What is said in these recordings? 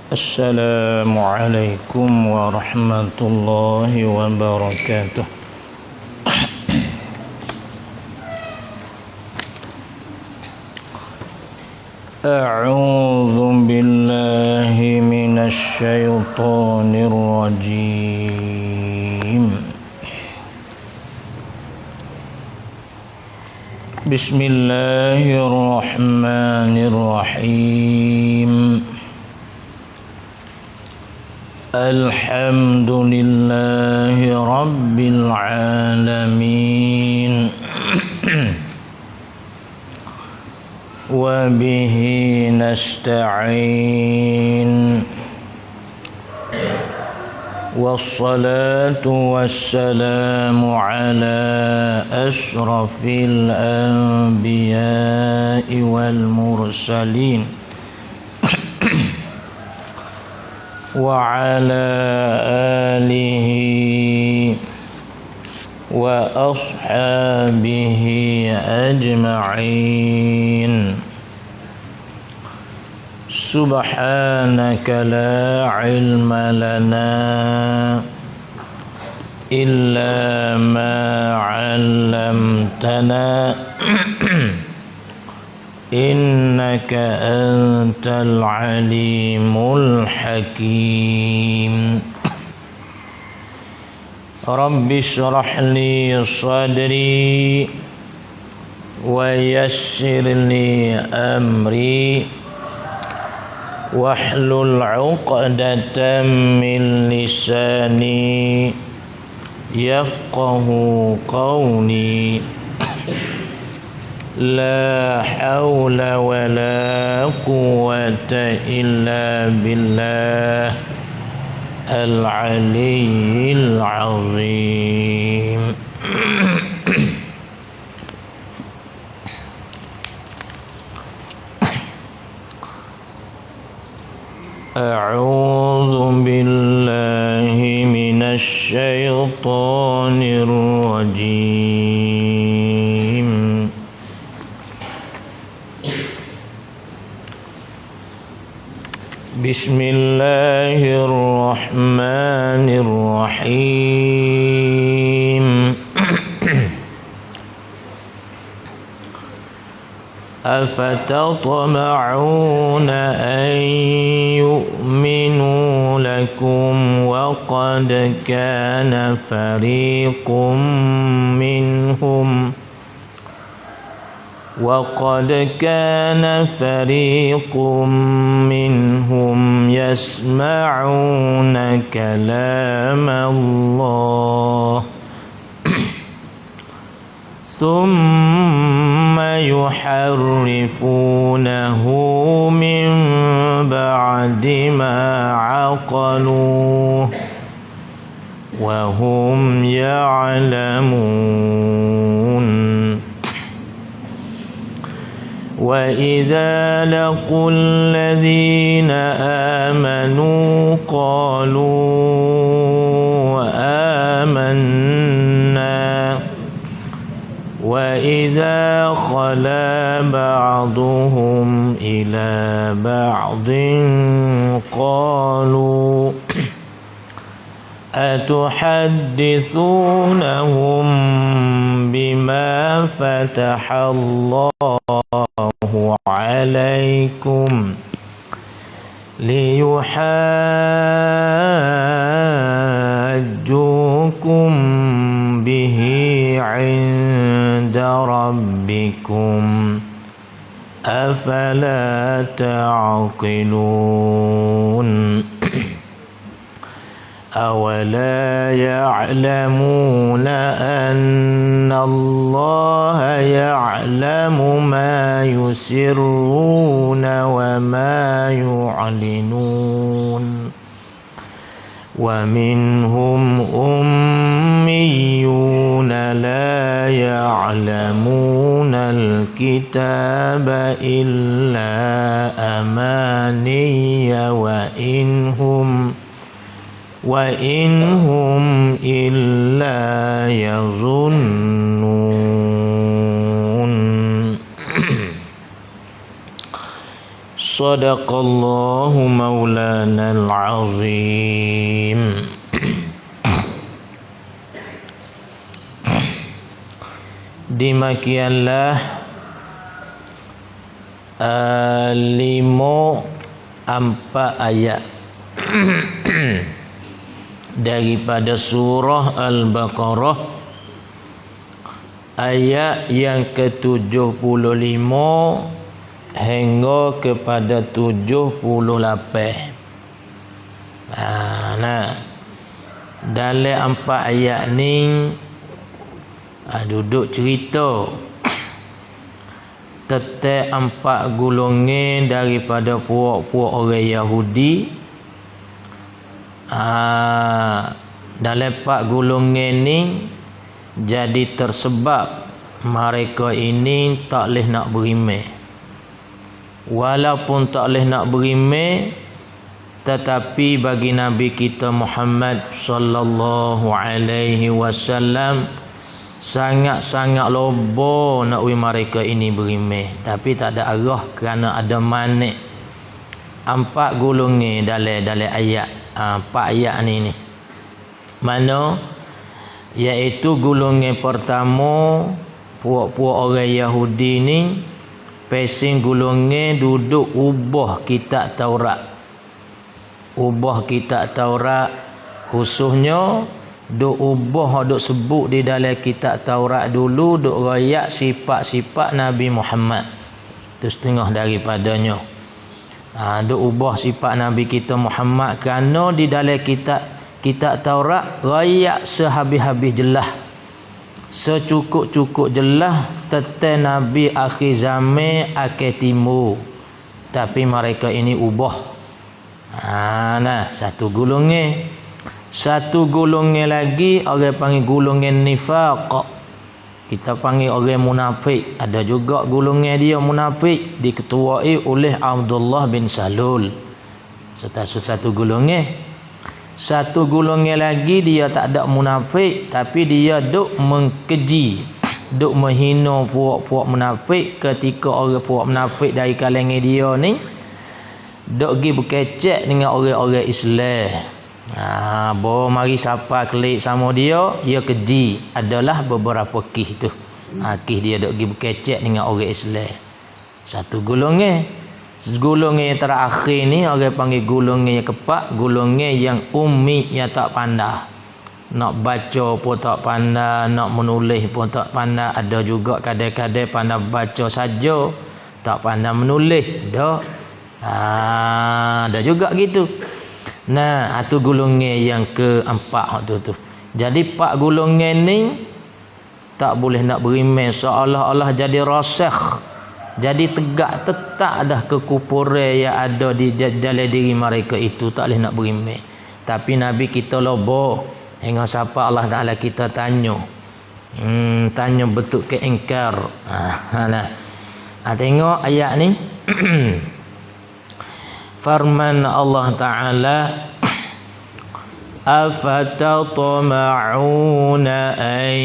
السلام عليكم ورحمة الله وبركاته. أعوذ بالله من الشيطان الرجيم. بسم الله الرحمن الرحيم. الحمد لله رب العالمين وبه نستعين والصلاة والسلام على أشرف الأنبياء والمرسلين وعلى آله وأصحابه أجمعين. سبحانك لا علم لنا إلا ما علمتنا إنك أنت العليم الحكيم. رب اشرح لي صدري ويسر لي أمري واحلل عقدة من لساني يفقه قولي. لا حول ولا قوة إلا بالله العلي العظيم. أعوذ بالله من الشيطان الرجيم. بسم الله الرحمن الرحيم. أفتطمعون أن يؤمنوا لكم وقد كان فريق منهم يسمعون كلام الله ثم يحرفونه من بعد ما عقلوه وهم يعلمون. وإذا لقوا الذين آمنوا قالوا آمنا وإذا خلا بعضهم إلى بعض قالوا أتحدثونهم بما فتح الله عليكم ليحاجوكم به عند ربكم أفلا تعقلون. أولا يعلمون أن الله يعلم ما يسرون وما يعلنون. ومنهم أميون لا يعلمون الكتاب إلا أماني وإن هم إلا يظنون. Sadaqallahu maulanal azim. Demikianlah 4 ayat daripada surah Al-Baqarah, ayat yang ke-75 hingga kepada 78. Nah, dalam 4 ayat ni duduk cerita tentang 4 golongan daripada puak-puak orang Yahudi. Dalam 4 golongan ni jadi tersebab mereka ini tak boleh nak beriman. Walaupun tak boleh nak beriman, tetapi bagi Nabi kita Muhammad sallallahu alaihi wasallam sangat-sangat lobo nak mereka ini beriman, tapi tak ada arah kerana ada manik 4 golongan dalam ayat 4 ayat ni. Mana iaitu golongan pertama puak-puak orang Yahudi ni pesing golongan duduk ubah kitab Taurat. Ubah kitab Taurat khususnya duk ubah, duk sebut di dalam kitab Taurat dulu, duk royak sifat-sifat Nabi Muhammad. Itu setengah daripadanya. Duk ubah sifat Nabi kita Muhammad kerana di dalam kitab Taurat royak sehabis-habis jelas, secukup-cukup jelas tentang Nabi akhir zaman akan timbul. Tapi mereka ini ubah. Nah, satu golongan. Satu golongan lagi orang panggil golongan nifaq. Kita panggil orang munafik. Ada juga golongan dia munafik diketuai oleh Abdullah bin Salul. Satu golongan. Satu golongan lagi dia tak ada munafik, tapi dia duk mengkeji, duk menghina puak-puak munafik. Ketika orang puak munafik dari kalangan dia ni duk pergi berkecek dengan orang-orang Islam. Mari siapa klik sama dia, ia keji. Adalah beberapa kih tu. Kih dia duk pergi berkecek dengan orang Islam. Satu golongan. Golongan yang terakhir ni orang panggil golongan yang keempat, golongan yang ummi, yang tak pandai. Nak baca pun tak pandai, nak menulis pun tak pandai. Ada juga kadang-kadang pandai baca saja, tak pandai menulis. Ada juga gitu. Nah, itu golongan yang keempat tu. Jadi 4 golongan ni tak boleh nak beriman, seolah-olah jadi rasakh. Jadi tegak tetap dah kekufuran yang ada di dalam diri mereka itu, tak boleh nak beriman. Tapi Nabi kita lobo hingga siapa Allah Taala kita tanya. Tanya betul ke ingkar. Tengok ayat ni. Firman Allah Ta'ala, afatatma'una an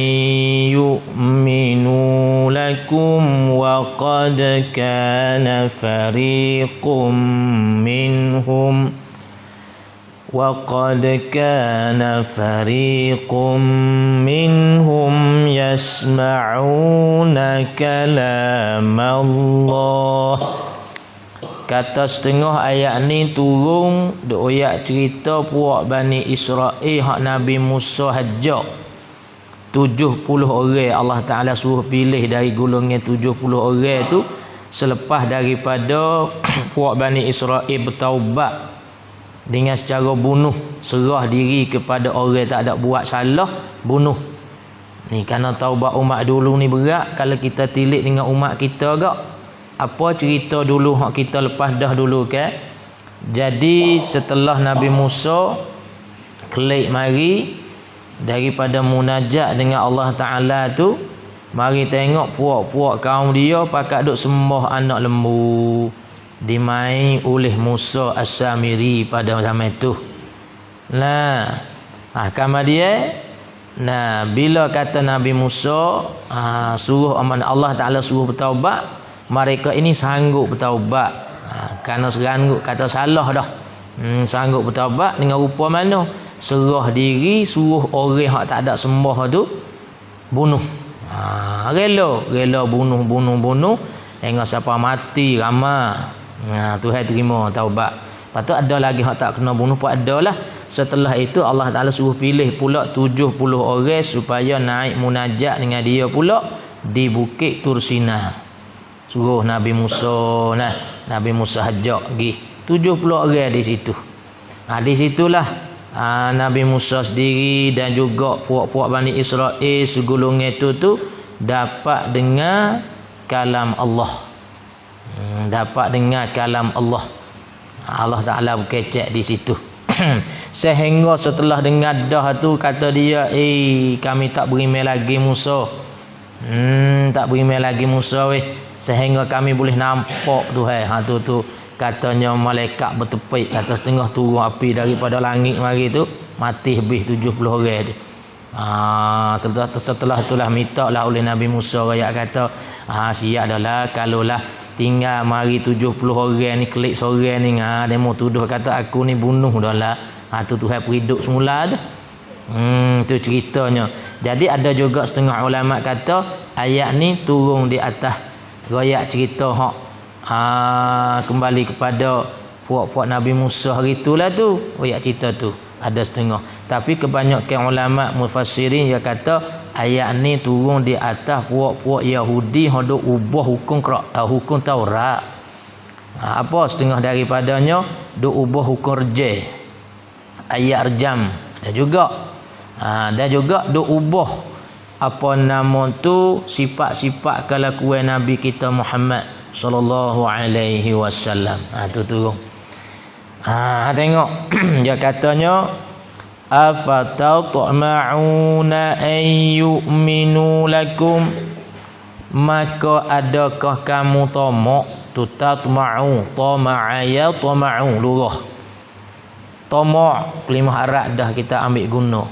yu'minu lakum wa qad kana fariqum minhum yasma'una kalam Allah. Kata setengah ayat ni turun doyak cerita puak Bani Israel hak Nabi Musa hajak 70 orang. Allah Ta'ala suruh pilih dari golongan 70 orang tu selepas daripada puak Bani Israel bertaubat dengan secara bunuh, serah diri kepada orang tak ada buat salah, bunuh. Ni kerana taubat umat dulu ni berat. Kalau kita tilik dengan umat kita gak, apa cerita dulu hak kita lepas dah dulu kan. Jadi setelah Nabi Musa kelik mari daripada munajat dengan Allah Ta'ala tu, mari tengok puak-puak kaum dia pakat duk sembah anak lembu, dimain oleh Musa As-Samiri pada zaman tu. Nah, kamar dia. Nah, bila kata Nabi Musa suruh amanah Allah Ta'ala suruh bertaubat, mereka ini sanggup bertaubat. Kerana seranggut kata salah dah. Sanggup bertaubat dengan rupa mana? Serah diri, suruh orang hak tak ada sembah tu bunuh. Rela bunuh hingga siapa mati ramai. Tuhan terima taubat. Lepas tu ada lagi hak tak kena bunuh pun ada lah. Setelah itu Allah Ta'ala suruh pilih pula 70 orang supaya naik munajat dengan dia pula di Bukit Tursina. Suruh Nabi Musa, Nabi Musa hajak pergi 70 orang di situ. Di situlah Nabi Musa sendiri dan juga puak-puak Bani Israel segulungan itu tu dapat dengar kalam Allah. Dapat dengar kalam Allah. Allah Ta'ala berkecek di situ. Sehingga setelah dengar dah tu kata dia, kami tak berimeh lagi Musa. Tak berimeh lagi Musa weh. Sehingga kami boleh nampak tu tu katanya malaikat bertepik kata setengah turun api daripada langit mari tu, mati habis 70 orang tu. Setelah itulah minta lah oleh Nabi Musa rakyat kata, siap dah lah kalaulah tinggal mari 70 orang ni kelik seorang ni dia mau tuduh kata aku ni bunuh dah lah. Tu Tuhan periduk semula tu. Tu ceritanya. Jadi ada juga setengah ulama kata ayat ni turun di atas rakyat cerita hak kembali kepada puak-puak Nabi Musa hari itulah tu rakyat cerita tu. Ada setengah. Tapi kebanyakan ulama mufassirin dia kata ayat ni turun di atas puak-puak Yahudi hendak ubah hukum Taurat. Apa setengah daripadanya duk ubah hukum rejam. Ayat rejam. Dan juga duk ubah apa nama tu sifat-sifat kelakuan Nabi kita Muhammad sallallahu alaihi wasallam. Tu turun. Tengok dia katanya afatatma'una an yu'minu lakum, maka adakah kamu tamak? Tu tatma'u, tama'a ya tama'u lurah. Tamak kalimah Arab dah kita ambil guna.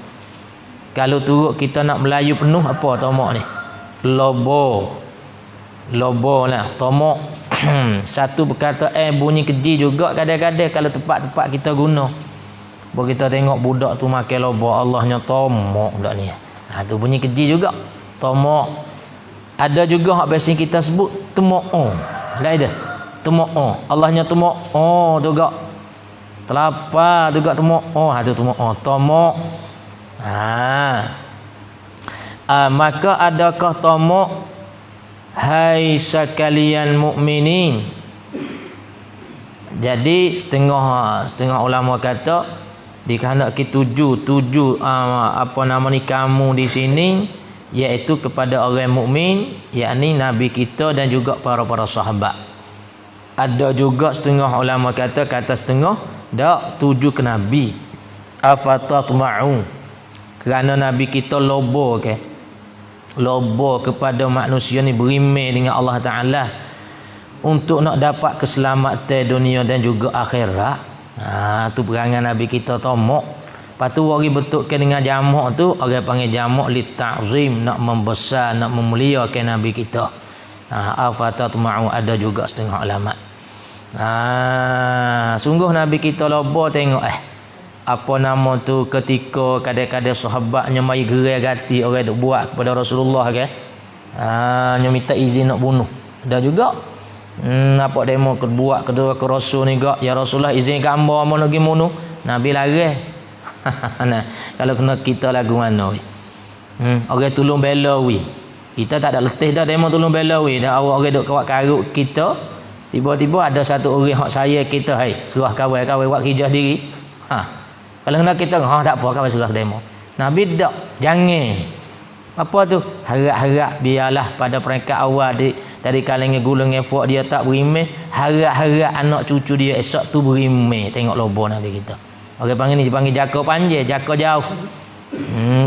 Kalau turut kita nak Melayu penuh apa tamak ni? Lobo lah tamak. Satu berkata bunyi keji juga kadang-kadang kalau tempat-tempat kita guna. Baru kita tengok budak tu makan lobo, Allahnya tamak budak ni. Tu bunyi keji juga. Tamak. Ada juga hak biasa kita sebut tamak. Dah ada. Tamak. Allahnya tamak. Juga. Telapa juga tamak. Tu tamak. Tamak. Maka adakah tamak hai sekalian mukminin? Jadi setengah ulama kata dikehendaki tuju apa nama ni kamu di sini iaitu kepada orang mukmin, yakni nabi kita dan juga para sahabat. Ada juga setengah ulama kata setengah dak tuju ke nabi. Afatatma'u, kerana nabi kita lobo kepada manusia ni berimeh dengan Allah Ta'ala untuk nak dapat keselamatan dunia dan juga akhirat. Tu perangai nabi kita tamak. Lepas tu orang betulkan dengan jamak tu orang panggil jamak li ta'zim, nak membesar, nak memuliakan nabi kita. Afatatma'u, ada juga setengah ulama. Sungguh nabi kita lobo tengok apa nama tu ketika kadang-kadang sahabatnya mai gerai gati orang duk buat kepada Rasulullah nya minta izin nak bunuh. Dah juga apa demo buat kedua ke Rasul ni gak, ya Rasulullah izin gambar mau lagi bunuh. Nabi larang. Kalau kena kita lagu mana orang tolong bela kita tak ada letih dah demo tolong bela dah awak orang duk kawat karut kita, tiba-tiba ada satu orang hak saya kita suruh kawan buat kerja sendiri. Kalau kena kita tak apa kawan suruh demo. Nabi tak, jangan. Apa tu? Harap-harap biarlah pada peringkat awal dari kalangan golongan puak dia tak berimeh, harap-harap anak cucu dia esok tu berimeh. Tengok lobo Nabi kita. Orang panggil ni dipanggil jaka panjang, jaka jauh.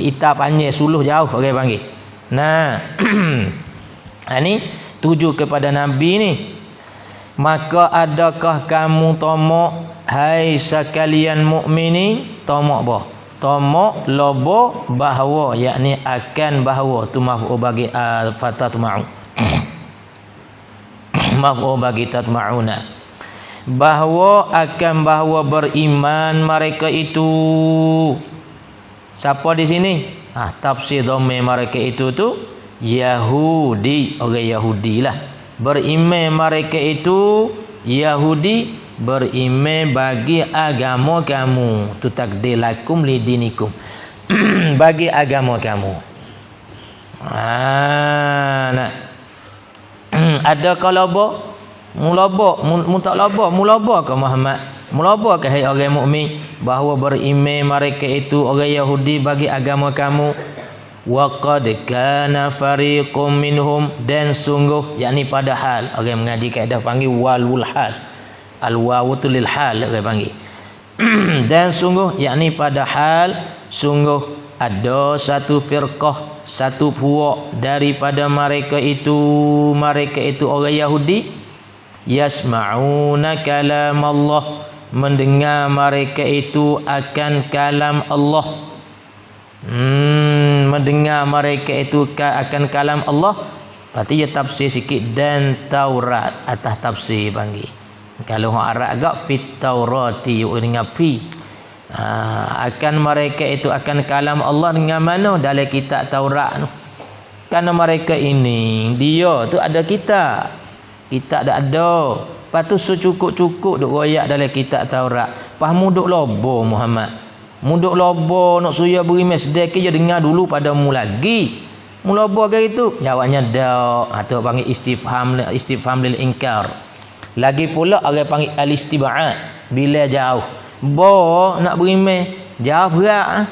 Ita panjang, suluh jauh orang panggil. Ini tuju kepada Nabi ni. Maka adakah kamu tamak hai sekalian mukminin? Tamak apa? Tamak lobo bahawa, yakni akan bahawa tu maf'ul bagi fatatma'u. Maf'ul bagi tatma'una. bahawa beriman mereka itu. Siapa di sini? Tafsir dhamir mereka itu tu Yahudi, orang Yahudi lah. Beriman mereka itu Yahudi, beriman bagi agama kamu. Tu takdir lakum lidinikum. Bagi agama kamu. Nah. Ada kalaba mulaba, tak laba, mulaba ke Muhammad? Mulaba ke hai orang mukmin bahawa beriman mereka itu orang Yahudi bagi agama kamu. Wa qad kana fariqum minhum, dan sungguh yakni padahal orang mengaji kaedah panggil walul hal. Al wawu tu lil hal orang panggil. Dan sungguh yakni padahal sungguh ada satu firqah, satu puak daripada mereka itu orang Yahudi, yasma'una kalam Allah, mendengar mereka itu akan kalam Allah. Mendengar mereka itu akan kalam Allah. Berarti dia tafsir sikit, dan Taurat atas tafsir panggil. Kalau orang Arab agak fit Taurati dengan fi. Akan mereka itu akan kalam Allah dengan mana? Dalam kitab Taurat tu. Kerana mereka ini dia tu ada kitab. Kitab tak ada. Lepas tu secukup-cukup duk royak dalam kitab Taurat. Faham duk lobo Muhammad. Muduk lobo nak suya beri sedekah je dengar dulu padamu lagi. Mulobo ke itu? Jawabnya dak. Atau panggil istifham lil inkar. Lagi pula orang panggil al-istib'ad, bila jauh. Bo nak beriman jauh berat.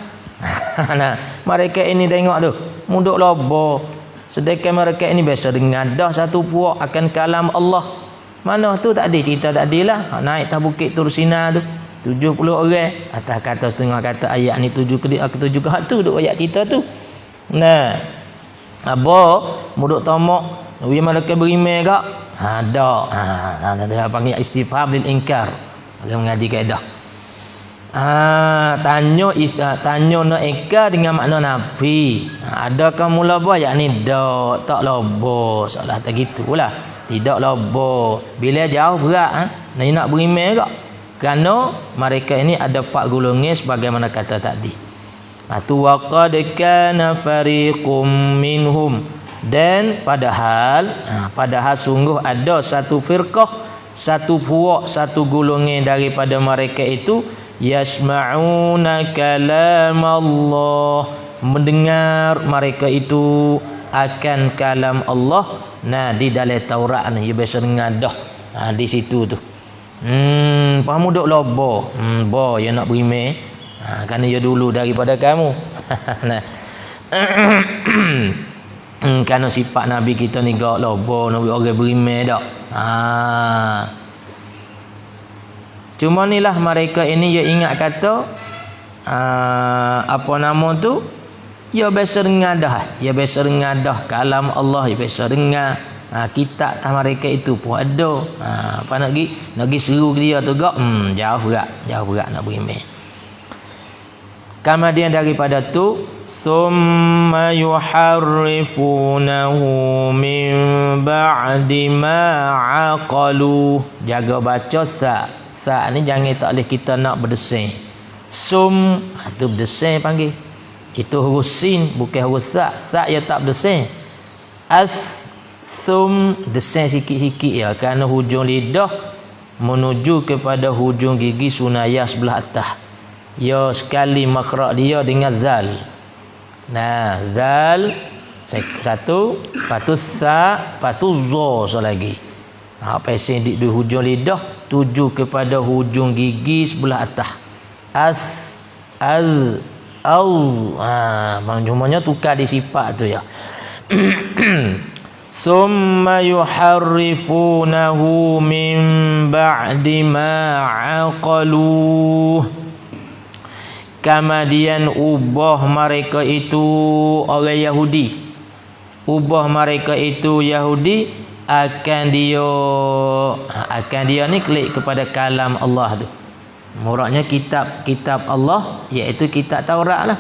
Nah, mereka ini tengok tu, muduk lobo. Sedekah mereka ini biasa dengar dah satu puak akan kalam Allah. Mana tu tak ada cerita tadi lah. Naik atas bukit Tursina tu 70 orang, atas kata setengah kata ayat ni 7 ke 7 ke tu duk ayat kita tu. Nah, apa muduk tamak wi malaikat beriman gak? Ada. Dia panggil istifham lil inkar. Orang mengaji kaedah. Tanya nak eka dengan makna nafi. Adakah mula apa yakni dak, tak lobo. Soalah tak gitulah. Tidak lobo. Bila jauh berat nak beriman gak? Kerana mereka ini ada 4 golongan sebagaimana kata tadi. Atu waqad kana fariqum minhum, dan padahal sungguh ada satu firqah, satu puak, satu golongan daripada mereka itu yasma'una kalam Allah, mendengar mereka itu akan kalam Allah. Nah, di dalam Taurat ni dia biasa dengar dah. Di situ tu. Faham duk lobo. Bo dia nak beriman. Kerana dia dulu daripada kamu. Nah. Kerana sifat Nabi kita ni gak lobo, Nabi orang beriman dak. Cuma ni lah mereka ini dia ingat kata apa nama tu? Dia biasa dengar dah. Dia biasa dengar dah kalam Allah, dia biasa dengar. Kitab mereka itu pun ada. Apa nak pergi seru dia tu gak? Jauh berat nak beriman. Kemudian daripada tu summa yuharrifunahu min ba'di ma aqalu. Jaga baca sa ni jangan tak boleh kita nak berdesin. Sum tu berdesin panggil. Itu huruf sin bukan huruf sa. Sa ya tak berdesin. Sum desin sikit-sikit ya, kerana hujung lidah menuju kepada hujung gigi sunayah sebelah atas. Ya sekali makhraj dia dengan zal. Nah, zal satu, patu sa, patu zo lagi. Pesen di hujung lidah tuju kepada hujung gigi sebelah atas. Al. Cumanya tukar di sifat tu ya. Summa yuharrifunahu min ba'di ma aqaluh. Kemudian ubah mereka itu orang Yahudi. Ubah mereka itu Yahudi akan dia ni klik kepada kalam Allah tu. Muradnya kitab Allah, iaitu kitab Taurat lah.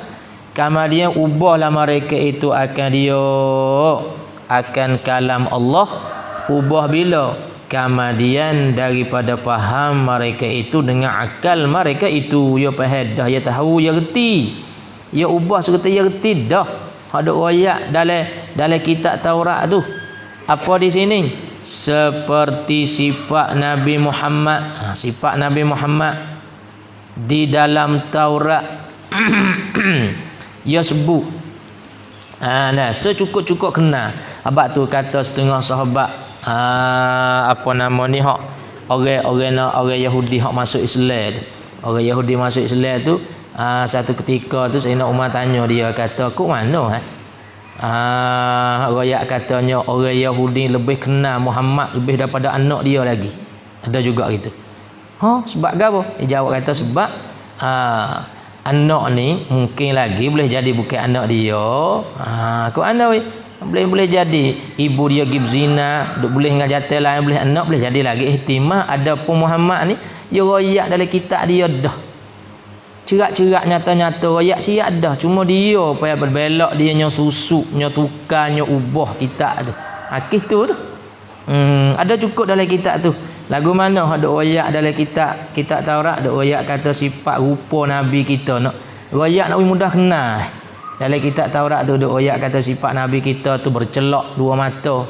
Kemudian ubahlah mereka itu akan kalam Allah. Ubah bila? kemudian daripada faham mereka itu dengan akal mereka itu, ya faham dah, ya tahu, ya reti, ya ubah serta ya reti dah. Ada ayat dalam kitab Taurat tu apa di sini? Seperti sifat Nabi Muhammad. Sifat Nabi Muhammad di dalam Taurat ia sebut. Nah, secukup-cukup kena. Abang tu kata setengah sahabat apa nama ni hak orang Yahudi hak masuk Islam tu. Orang Yahudi masuk Islam tu satu ketika tu Sayyidina Umar tanya dia, kata kok mana rakyat katanya orang Yahudi lebih kenal Muhammad lebih daripada anak dia lagi. Ada juga gitu. Sebab apa? Dia jawab kata sebab anak ni mungkin lagi boleh jadi bukan anak dia. Kok anak weh? Boleh jadi ibu dia pergi berzina, boleh dengan jantan lain, boleh anak, boleh jadi lagi ihtimal ada pun Muhammad ni dia royak dalam kitab dia dah. Cerak-cerak nyata-nyata royak siap dah, cuma dia payah berbelok, dia nya susuk, nya tukar, nya ubah kitab tu. Akih tu. Ada cukup dalam kitab tu. Lagu mana ada royak dalam kitab Taurat, ada royak kata sifat rupa nabi kita nak. Royak nak mudah kenal. Dalam kitab Taurat tu ada ayat kata sifat Nabi kita tu bercelak dua mata.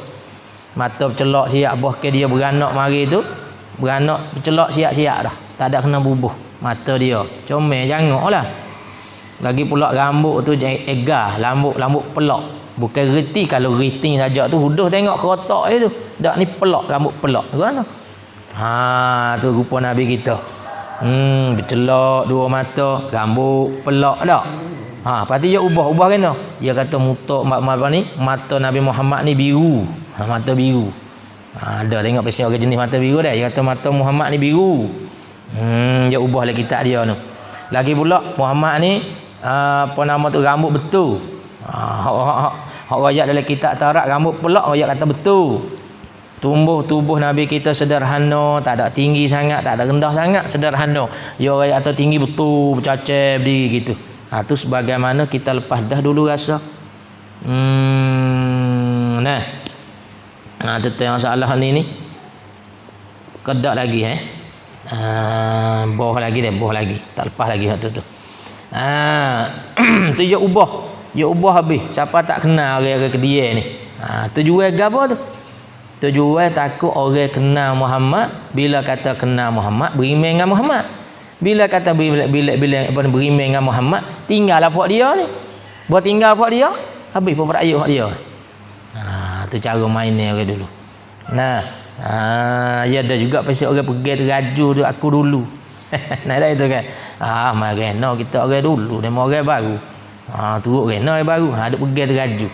Mata bercelak siap bahkan dia beranak mari tu. Beranak bercelak siap-siap dah. Tak ada kena bubuh mata dia. Comel jangoklah. Lagi pula rambut tu egar, rambut pelak. Bukan reti, kalau reti saja tu huduh tengok kerotak dia tu. Dak ni pelak, rambut pelak. Tu mana? Tu rupa Nabi kita. Bercelak dua mata, rambut pelak dak. Pasti dia ubah kena. Dia kata apa ni? Mata Nabi Muhammad ni biru. Mata biru. Ada tengok pasal orang jenis mata biru dah. Dia kata mata Muhammad ni biru. Dia ubah lah kitab dia tu. Lagi pula Muhammad ni apa nama tu rambut betul. Hak ayat dalam kitab Taurat rambut pelak, ayat kata betul. Tubuh Nabi kita sederhana, tak ada tinggi sangat, tak ada rendah sangat, sederhana. Dia orang atau tinggi betul, bercacap diri gitu. Tu sebagaimana kita lepas dah dulu rasa. Tentang masalah ni kedak lagi boh lagi. Tak lepas lagi tu. Tu dia ubah habis. Siapa tak kenal orang-orang kedia ni. Tujuan gapo tu? Tujuan takut orang kenal Muhammad, bila kata kenal Muhammad beriman dengan Muhammad. Bila kata bila beriman dengan Muhammad, tinggal apa dia ni. Buat tinggal apa dia, habis pun berayu hak dia. Tu cara mainnya orang dulu. Ya ada juga pasal orang pergi teraju tu aku dulu. Nah dah itu kan. Mari no kita orang dulu, demo orang baru. Turut rena orang baru, ada pergi teraju.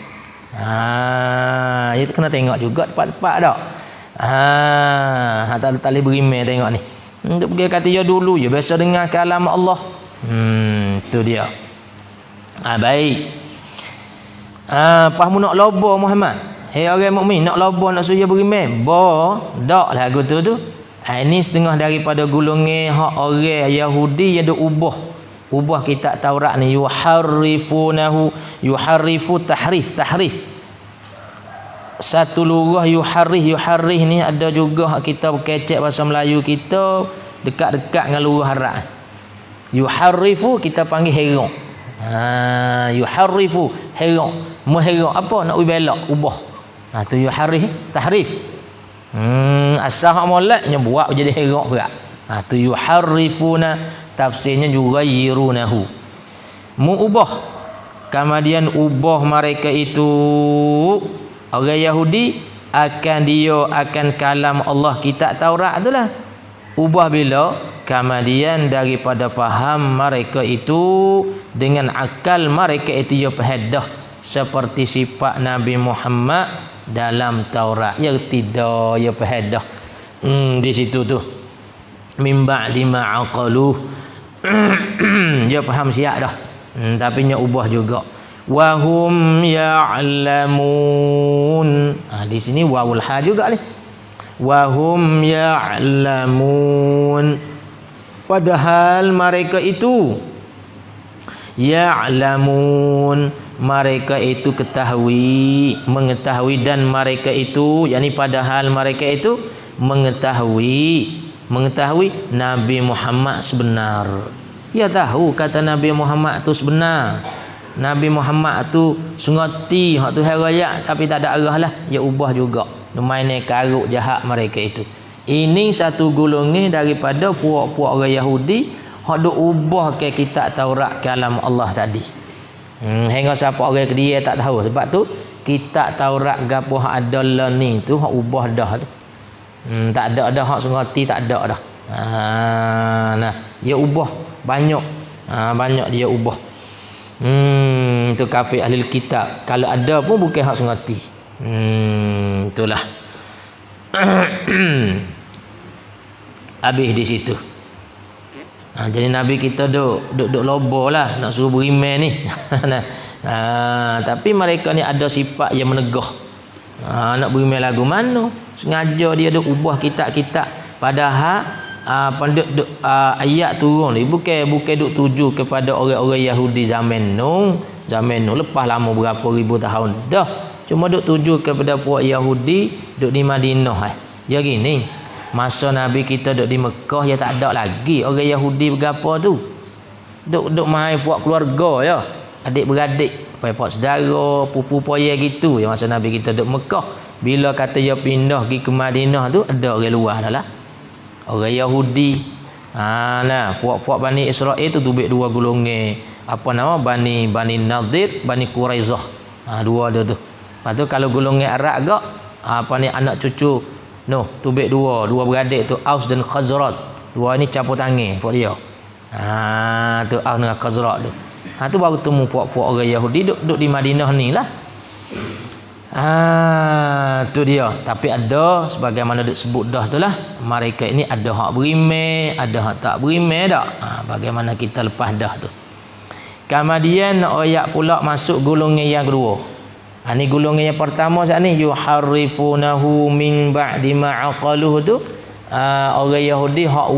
Itu kena tengok juga tempat-tempat dak. Tak boleh beriman tengok ni. Untuk pergi kata dia dulu je biasa dengar kalam Allah. Tu dia. Baik. Pahamu nak lobo Muhammad. Hei orang mukmin nak lobo nak suruh beriman. Dak lagu tu. Ini setengah daripada golongan hak orang Yahudi yang ada ubah kitab Taurat ni, yuharrifu tahrif. Satu lurah yuharrih ni ada juga kita berkecek bahasa Melayu kita dekat-dekat dengan lurah Arab. Yuharrifu kita panggil herong. Yuharrifu herong, mengherong apa nak belok ubah. Tu yuharrih tahrif. Asal hak moleknya buat jadi herong pula. Tu yuharrifuna, tafsirnya juga yirunahu. Muubah. Kemudian ubah mereka itu orang Yahudi akan kalam Allah kitab Taurat itulah. Ubah bila kemudian daripada faham mereka itu dengan akal mereka itu ya faham dah seperti sifat Nabi Muhammad dalam Taurat. Ya tidak ya faham dah. Di situ tu min ba'di ma aqalu. Dia faham siap dah. Tapi nya ubah juga. Wahum ya'lamun. Di sini wawul ha juga ni. Wahum ya'lamun. Padahal mereka itu ya'lamun, mereka itu mengetahui dan mereka itu, yakni padahal mereka itu mengetahui Nabi Muhammad sebenar. Dia tahu kata Nabi Muhammad tu sebenar. Nabi Muhammad tu sungati hak tu raya tapi tak ada arah lah. Dia ubah juga. Main karuk jahat mereka itu. Ini satu golongan daripada puak-puak orang Yahudi hak duk ubah ke kitab Taurat kalam Allah tadi. Hingga siapa orang ke dia tak tahu. Sebab tu kitab Taurat gapo hak ada lah ni tu hak ubah dah tu. Tak ada dah hak sungati tak ada dah. Nah, dia ubah banyak. Banyak dia ubah. Tu kafir ahli kitab. Kalau ada pun bukan hak sungati. Itulah. Habis di situ. Jadi Nabi kita duk lobo lah nak suruh beriman ni. Tapi mereka ni ada sifat yang menegah. Nak beriman lagu mana? Sengaja dia duk ubah kitab-kitab. Padahal ayat turun ni bukan duk tuju kepada orang-orang Yahudi zaman nu lepas lama berapa ribu tahun dah. Cuma duk tuju kepada puak Yahudi duk di Madinah. Ya gini, masa Nabi kita duk di Mekah ya tak ada lagi orang Yahudi bergapo tu. Duk mai puak keluarga ya, adik-beradik, puak saudara, pupu poye gitu ya masa Nabi kita duk Mekah. Bila kata dia pindah pergi ke Madinah tu ada orang luar dah lah. Orang Yahudi. Nah, puak-puak Bani Israel tu tubik dua golongan. Apa nama? Bani Nadir, Bani Quraizah. Dua tu. Lepas tu kalau golongan Arab agak anak cucu tubik dua beradik tu Aus dan Khazraj. Dua ni campur tangan puak dia. Tu Aus dengan Khazraj tu. Tu baru temu puak-puak orang Yahudi duk di Madinah ni lah. Tu dia. Tapi ada sebagaimana disebut dah tu lah, mereka ini ada hak beriman, ada hak tak beriman dak. Bagaimana kita lepas dah tu. Kemudian ayat pula masuk golongan yang kedua. Ini golongan yang pertama saat ni yuharrifunahu min ba'di ma aqaluhu tu. Orang Yahudi hak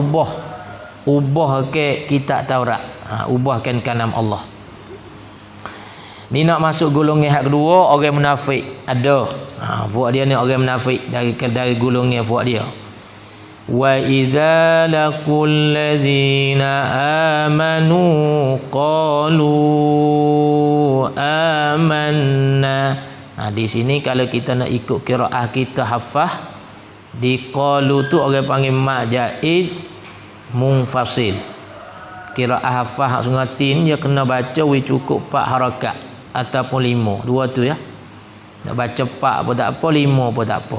ubah ke kitab Taurat. Ubahkan kalam Allah. Ni nak masuk golongan hak kedua, orang munafik. Ada. Puak dia ni orang munafik dari golongan puak dia. Wa idza laqul ladzina amanu qalu amanna. Di sini kalau kita nak ikut qiraah kita hafaz, di qalu tu orang panggil mak jaiz munfasil. Qiraah hafaz hak sungatin dia kena baca cukup 4 harakat ataupun 5. Dua tu ya. Nak baca 4 pun tak apa, 5 pun tak apa.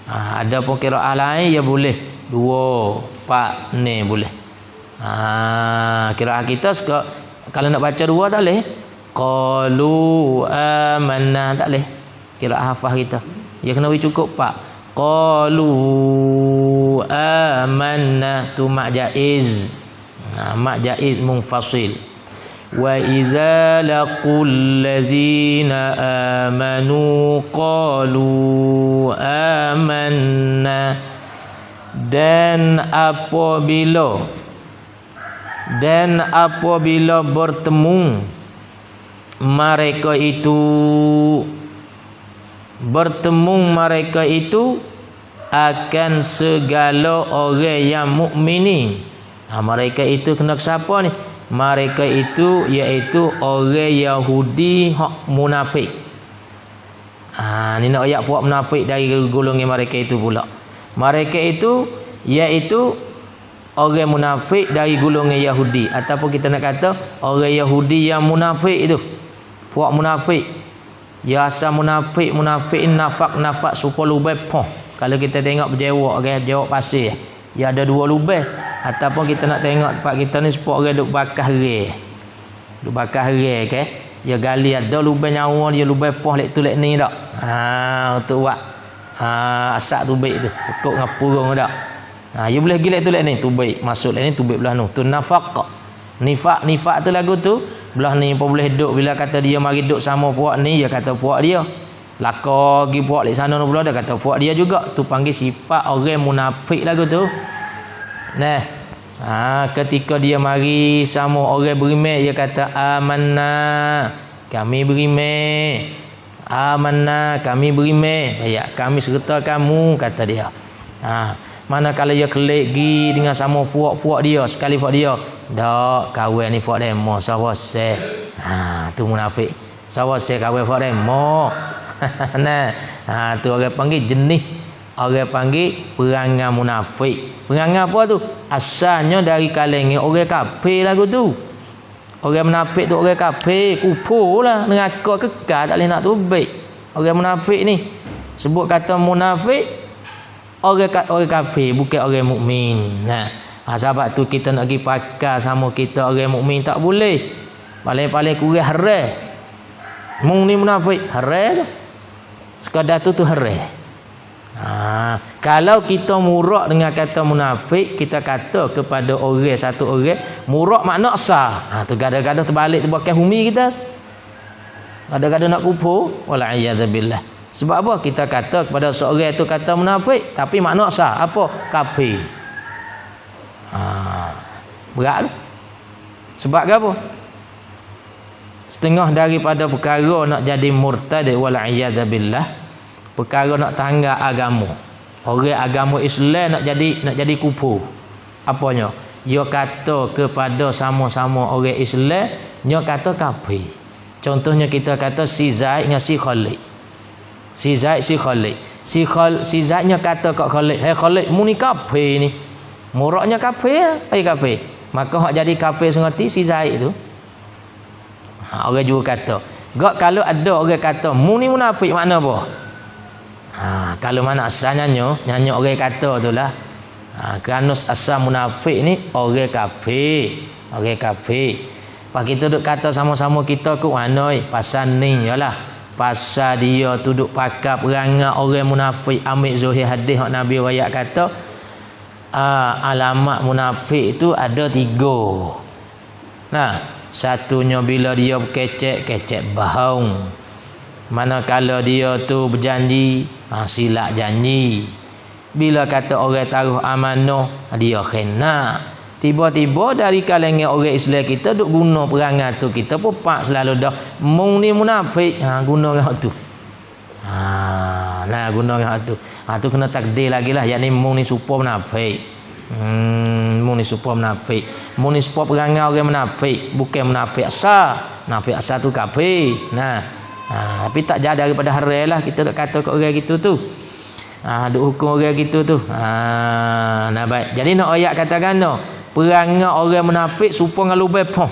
Ada pun qiraah lain ya boleh 2, 4 ni boleh. Qiraah kita kalau nak baca 2 tak boleh. Qalu amanna tak boleh. Qiraah hafaz kita. Dia kena cukup 4. Qalu amanna tu mak jaiz. Mak jaiz munfasil. Wa idza laqul ladzina amanu qalu amanna. Dan apabila bertemu mereka itu akan segala orang yang mukminin. Mereka itu kena siapa ni? Mereka itu iaitu orang Yahudi hak munafik. Ni nak ayat puak munafik dari golongan mereka itu pula. Mereka itu iaitu orang munafik dari golongan Yahudi, ataupun kita nak kata orang Yahudi yang munafik itu. Puak munafik. Ya asal munafik nafak supaya lubai poh. Kalau kita tengok berjewak kan, jawab pasir. Ya ada 2 lubai. Ataupun kita nak tengok tempat kita ni sepok orang duk bakar re. Duk bakar re ke. Dia gali ada lubang nyawa dia lubang poh lek tu lek ni dak. Untuk buat asak tubik tu. Ikut dengan purung dak. Dia boleh gilek tu lek ni tubik. Masuk lek ni tubik belah tu. Tu nafaq. Nifak tu lagu tu. Belah ni pun boleh duk bila kata dia mari duk sama puak ni, dia kata puak dia. Laka pergi puak lek sana pula dia kata puak dia juga. Tu panggil sifat orang munafik lagu tu. Nah, ketika dia mari sama orang beriman, dia kata amanna, kami beriman. Amanna, kami beriman. Ya, kami serta kamu, kata dia. Manakala dia kelik gi dengan sama puak-puak dia, sekali puak dia, dak kawan ni puak demo sawase. Tu munafik. Sawase kawan puak demo. Nah, tu orang panggil jenis, orang panggil perangai munafik. Perangai apa tu? Asalnya dari kalangan orang kafir lagu tu. Orang munafik tu orang kafir, kufur lah, neraka kekal, tak boleh nak tubik. Orang munafik ni sebut kata munafik orang kafir, bukan orang mukmin. Nah, sebab tu kita nak pergi pakai sama kita orang mukmin tak boleh. Paling-paling kurang haram. Mung ni munafik, haram tu. Sekadar tu haram. Kalau kita murak dengan kata munafik, kita kata kepada orang satu orang, murak makna sah. Tu kadang-kadang terbalik terbakar humi kita. Kadang-kadang nak kufur, wala iyadzabillah. Sebab apa? Kita kata kepada seorang itu kata munafik, tapi makna sah apa? Kafir. Berat tu. Sebab apa? Setengah daripada perkara nak jadi murtad wal iyadzabillah, perkara nak tangga agama. Orang agama Islam nak jadi kufur. Apanya? Dia kata kepada sama-sama orang Islam, dia kata kafir. Contohnya kita kata si Zaid dengan si Khalid. Si Zaid si Khalid. Si Zaidnya kata kat Khalid, "Hei Khalid, mu ni kafir ni." Muraknya kafir, kafir. Maka hak jadi kafir sengati si Zaid tu. Orang juga kata, "Gak kalau ada orang kata mu ni munafik makna apa?" Kalau mana asalnya nyanyi orang kata tu lah. Kerana asal munafik ni orang kafir. Orang kafir. Pak kita duk kata sama-sama kita ku mana pasal ni yalah. Pasal dia duduk pakai perangai orang munafik. Ambil Zuhir hadis hak Nabi wayak kata alamat munafik itu ada 3. Nah, satunya bila dia kecek bohong. Manakala dia tu berjanji, silap janji. Bila kata orang taruh amanah, dia khianat. Tiba-tiba dari kalangan orang Islam kita duk guna perangai tu, kita pun pak selalu dah mung ni munafik, guna hak tu. Guna hak tu. Tu kena takdir lagi lah, yakni mung ni supa munafik. Mung ni supa munafik. Mung ni supa perangai orang munafik, bukan munafik asal. Munafik asal tu kafir. Tapi tak jauh daripada haram lah kita duk kata kat orang gitu tu. Duk hukum orang gitu tu. Baik. Jadi nak ayat katakan perangai orang munafik supa dengan lubai poh.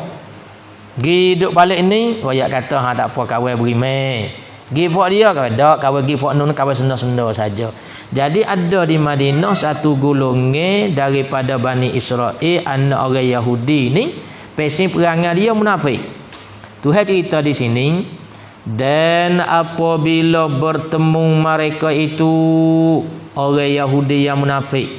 Gi duk balik ni, ayat kata tak apa kawan berimeh. Gi pok dia kawan dak, kawan gi pok nun kawan senda-senda saja. Jadi ada di Madinah satu golongan daripada Bani Israel, anak orang Yahudi ni, pesi perangai dia munafik. Tuhan cerita di sini, dan apabila bertemu mereka itu orang Yahudi yang munafik,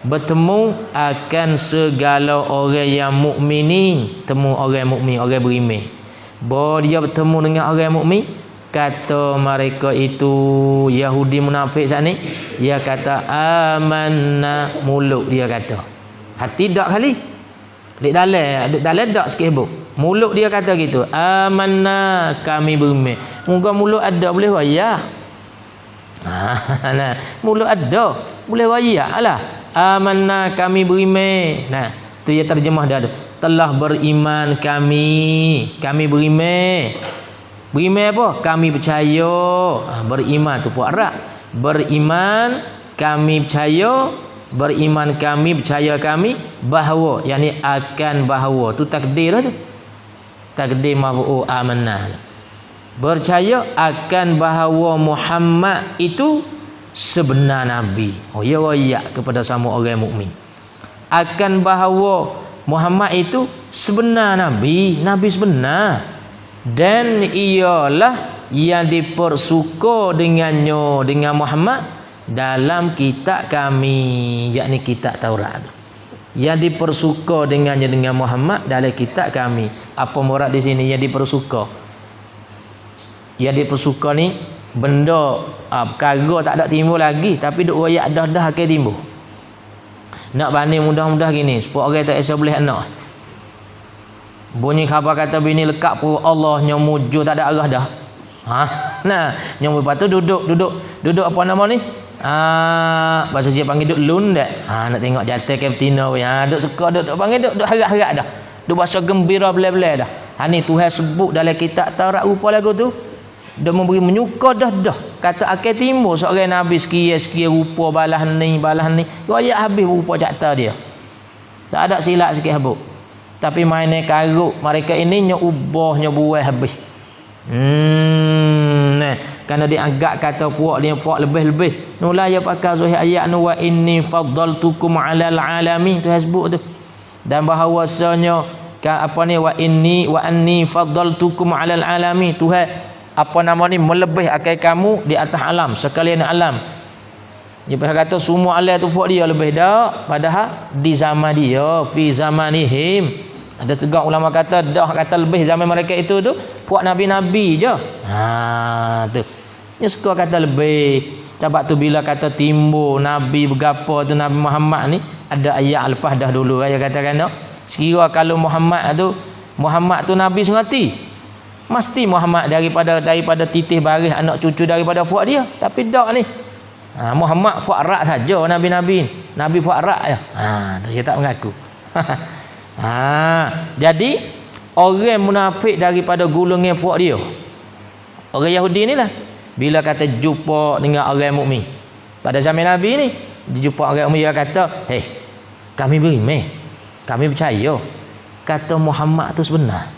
bertemu akan segala orang yang mukminin, temu orang mukmin, orang beriman. Bahawa dia bertemu dengan orang mukmin, kata mereka itu Yahudi munafik saat ni, dia kata amanna, mulut dia kata, hati dak kali, dek dalam dak sikit buk. Mulut dia kata gitu, amanna, kami beriman. Moga mulut ada boleh wayak. Mulut ada boleh wayak lah. Amanna, kami beriman. Tu dia terjemah dia tu. Telah beriman kami beriman. Beriman apa? Kami percaya. Beriman tu puak Arab. Beriman kami percaya. Beriman kami percaya kami bahawa, yakni akan bahawa tu takdir lah tu. Takdir maf'ul amanah. Percaya akan bahawa Muhammad itu sebenar Nabi. Ya royak kepada sama orang mukmin. Akan bahawa Muhammad itu sebenar Nabi, Nabi sebenar. Dan ialah yang dipersuka dengannya, dengan Muhammad dalam kitab kami, yakni kitab Taurat. Yang dipersuka dengannya dengan Muhammad dalam kitab kami. Apa murad di sini yang dipersuka? Yang dipersuka ni benda perkara tak ada timbul lagi, tapi duk royak dah akan timbul. Nak banding mudah-mudah gini, supaya orang tak esok boleh anak. Bunyi khabar kata bini lekat pun Allah nyomujud tak ada arah dah. Nyomujud lepas tu duduk apa nama ni? Bahasa siap panggil duk lun dak. Nak tengok jatuh ke betina we. Duk suka duk panggil duk harap-harap dah. Duk bahasa gembira belai-belai dah. Ni Tuhan sebut dalam kitab Taurat rupa lagu tu. Dia memberi menyuka dah. Kata akal timur seorang Nabi sekia-sekia rupa balah ni. Royak habis rupa jatuh dia. Tak ada silap sikit habuk. Tapi mainnya karuk mereka ini nya ubah nya buai habis. Nah, kerana dianggap kata puak dia puak lebih-lebih. Nula ya pakai zahir ayat nu wa inni faddaltukum 'alal alamin tu sebut tu. Dan bahawasanya wa anni faddaltukum 'alal alamin Tuhan melebih akan kamu di atas alam sekalian alam. Dia kata semua alam tu puak dia lebih dah padahal di zaman dia fi zamanihim. Ada tegak ulama kata lebih zaman mereka itu tu puak nabi-nabi je. Tu. Dia suka kata lebih. Sebab tu bila kata timbul nabi bergapo tu Nabi Muhammad ni ada ayat lepas dah dulu dia katakan dah. Sekira kalau Muhammad tu nabi sungati. Mesti Muhammad daripada titih baris anak cucu daripada puak dia. Tapi dak ni. Muhammad puak rak saja nabi-nabi. Nabi puak rak je. Tu dia tak mengaku. Jadi orang munafik daripada golongan puak dia. Orang Yahudi ni lah. Bila kata jumpa dengan orang mukmin. Pada zaman Nabi ni, jumpa orang mukmin dia kata, "Hei, kami beriman. Kami percaya kata Muhammad tu sebenar."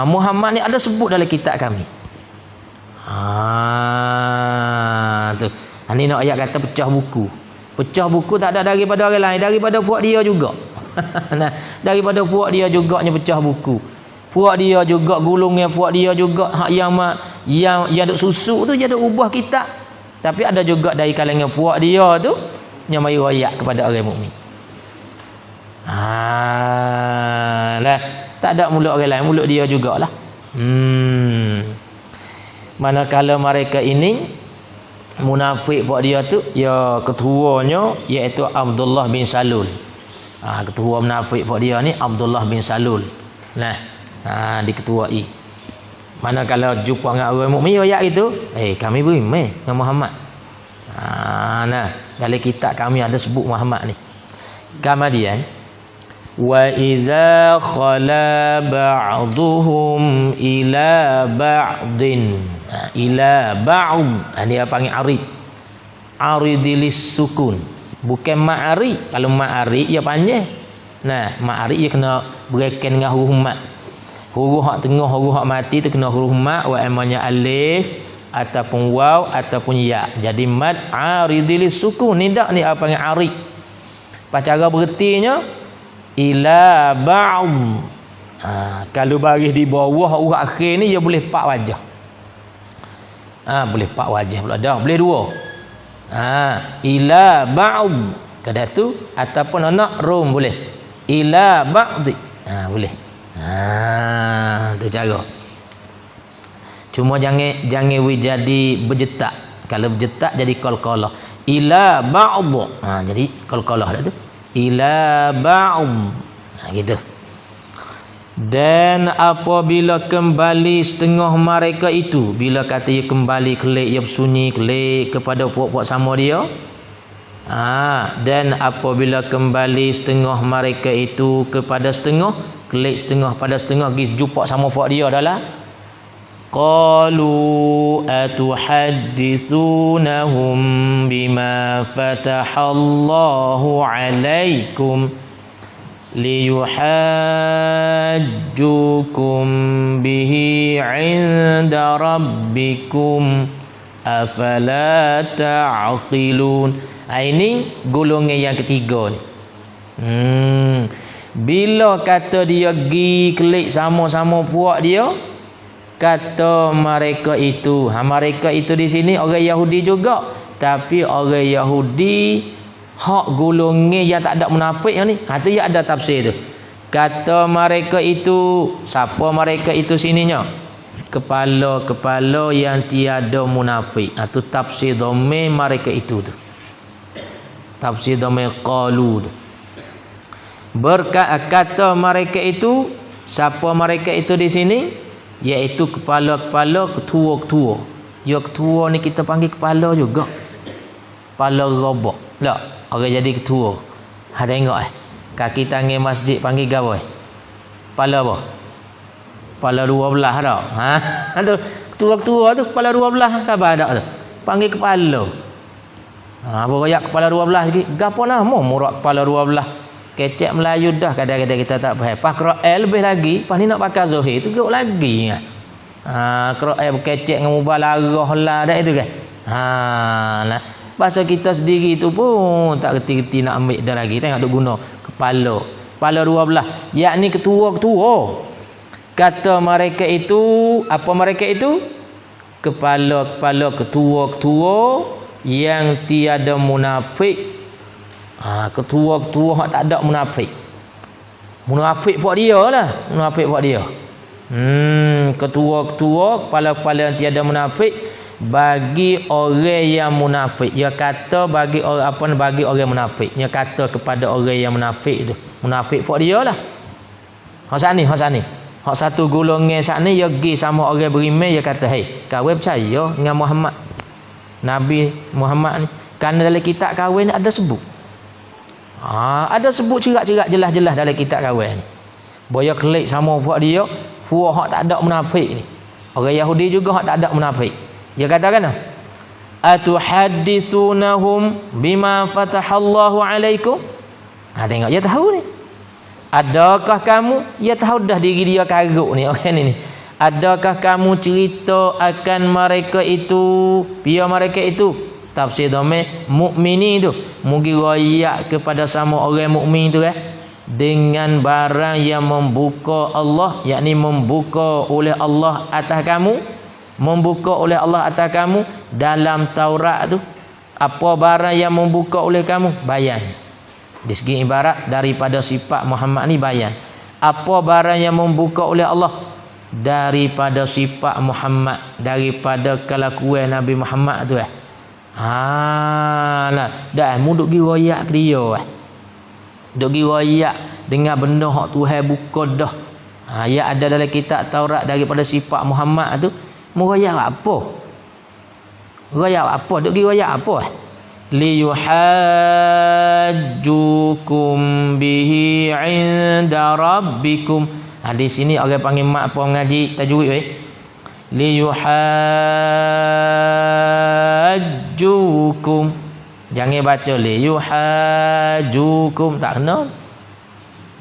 Muhammad ni ada sebut dalam kitab kami. Tu. Ni nak ayat kata pecah buku. Pecah buku tak ada daripada orang lain, daripada puak dia juga. Daripada puak dia juga nya pecah buku. Puak dia juga gulungnya puak dia juga hak yang duk susuk tu dia duk ubah kitab. Tapi ada juga dari kalangan puak dia tu yang mari royak kepada orang mukmin. Lah tak ada mulut orang lain, mulut dia jugalah. Manakala mereka ini munafik buat dia tu ya ketuanya iaitu Abdullah bin Salul. Ketua munafik buat dia ni Abdullah bin Salul. Diketuai. Manakala jumpa dengan orang mukmin ayat itu, kami beriman dengan Muhammad. Dalam kitab kami ada sebut Muhammad ni. Kemudian wa idza khala ba'dhum ila ba'din ila ba'd ini apa panggil aridilis sukun bukan ma'ari. Kalau ma'ari ia panjang. Ma'ari ia kena berikan dengan huruf mat. Huruf hak tengah, huruf hak mati tu kena huruf mat wa amanya alif ataupun waw ataupun ya. Jadi mat aridilis sukun ni dak ni apa panggil ari. Cara berertinya ila ba'd. Kalau baris di bawah huruf akhir ni dia boleh 4 wajah. Boleh 4 wajah pula dah, boleh 2. Ila ba'd kada tu ataupun anak rum boleh. Ila ba'd. Boleh. Tu cara. Cuma jangan jadi berjetak. Kalau berjetak jadi qalqalah. Ila ba'd. Jadi qalqalah dah tu. Ila ba'um gitu. Dan apabila kembali setengah mereka itu, bila kata ia kembali kelik, ia bersunyi kelik kepada puak-puak sama dia. Dan apabila kembali setengah mereka itu kepada setengah, kelik setengah pada setengah, pergi jumpa sama puak dia adalah qalu atuhaddithunahum bima fatahallahu alaikum liyuhajjukum bihi 'inda rabbikum afala ta'qilun. Ini golongan yang ketiga ni. Bila kata dia pergi klik sama-sama puak dia, kata mereka itu di sini orang Yahudi juga, tapi orang Yahudi hak golongan yang tak ada munafik yang ni. Tu ya ada tafsir tu. Kata mereka itu, siapa mereka itu sininya? Kepala-kepala yang tiada munafik. Tu tafsir dhamir mereka itu tu. Tafsir dhamir qalu tu. Kata mereka itu, siapa mereka itu di sini? Iaitu kepala-kepala ketua-ketua. Ya ketua ni kita panggil kepala juga. kepala robok. Tak, orang jadi ketua. Ha tengok kaki tangan masjid panggil gawe. Kepala apa? Kepala 12 dak. Ha tu ketua-ketua tu kepala 12 khabar dak tu. Panggil kepala. Ha apa royak kepala 12 lagi. Gapo nama murak kepala 12? Kecek Melayu dah kadang-kadang kita tak faham. Pas Quran lebih lagi, pas ni nak pakai zahir tu gok lagi. Quran kecek dengan mubalarah lah dak itu kan. Nah. Bahasa kita sendiri tu pun tak reti-reti nak ambil dah lagi. Tengok duk guna kepala. Kepala 12, yakni ketua-ketua. Kata mereka itu, apa mereka itu? Kepala-kepala ketua-ketua yang tiada munafik. Ketua-ketua hak tak ada munafik. Munafik buat dia lah. Munafik buat dia. Ketua-ketua, kepala-kepala yang tiada munafik bagi orang yang munafik. Dia kata bagi orang apa bagi orang munafik. Dia kata kepada orang yang munafik tu. Munafik buat dia lah. Hak sani. Hak satu golongan sani dia pergi sama orang beriman dia kata, "Hei, kau percaya dengan Muhammad? Nabi Muhammad ni." Kerana dalam kitab kawin ada sebut. Ada sebut cerak-cerak jelas-jelas dalam kitab kawan ni. Boya kelik sama buat dia, fuah hak tak ada munafik ni. Orang Yahudi juga hak tak ada munafik. Dia katakan atuhaddithunahum bima fatahallahu alaikum. Tengok dia tahu ni. Adakah kamu, dia tahu dah diri dia karuk ni orang ni. Adakah kamu cerita akan mereka itu, pihak mereka itu? Tafsir domeh mukmini tu mugi royak kepada sama orang mukmin tu dengan barang yang membuka Allah, yakni membuka oleh Allah atas kamu, membuka oleh Allah atas kamu dalam Taurat tu. Apa barang yang membuka oleh kamu? Bayan. Di segi ibarat daripada sifat Muhammad ni bayan. Apa barang yang membuka oleh Allah daripada sifat Muhammad, daripada kelakuan Nabi Muhammad tu lah. Dah mu duk gi royak ke dia duk gi royak dengan benda hak Tuhan buka dah. Ya ada dalam kitab Taurat daripada sifat Muhammad tu. Mu royak apa? Royak apa? Duk gi royak apa? Li yuhajjukum bihi 'inda rabbikum. Di sini orang panggil mak apa mengaji tajwid liyuhajjukum. Jangan baca liyuhajjukum, tak kena.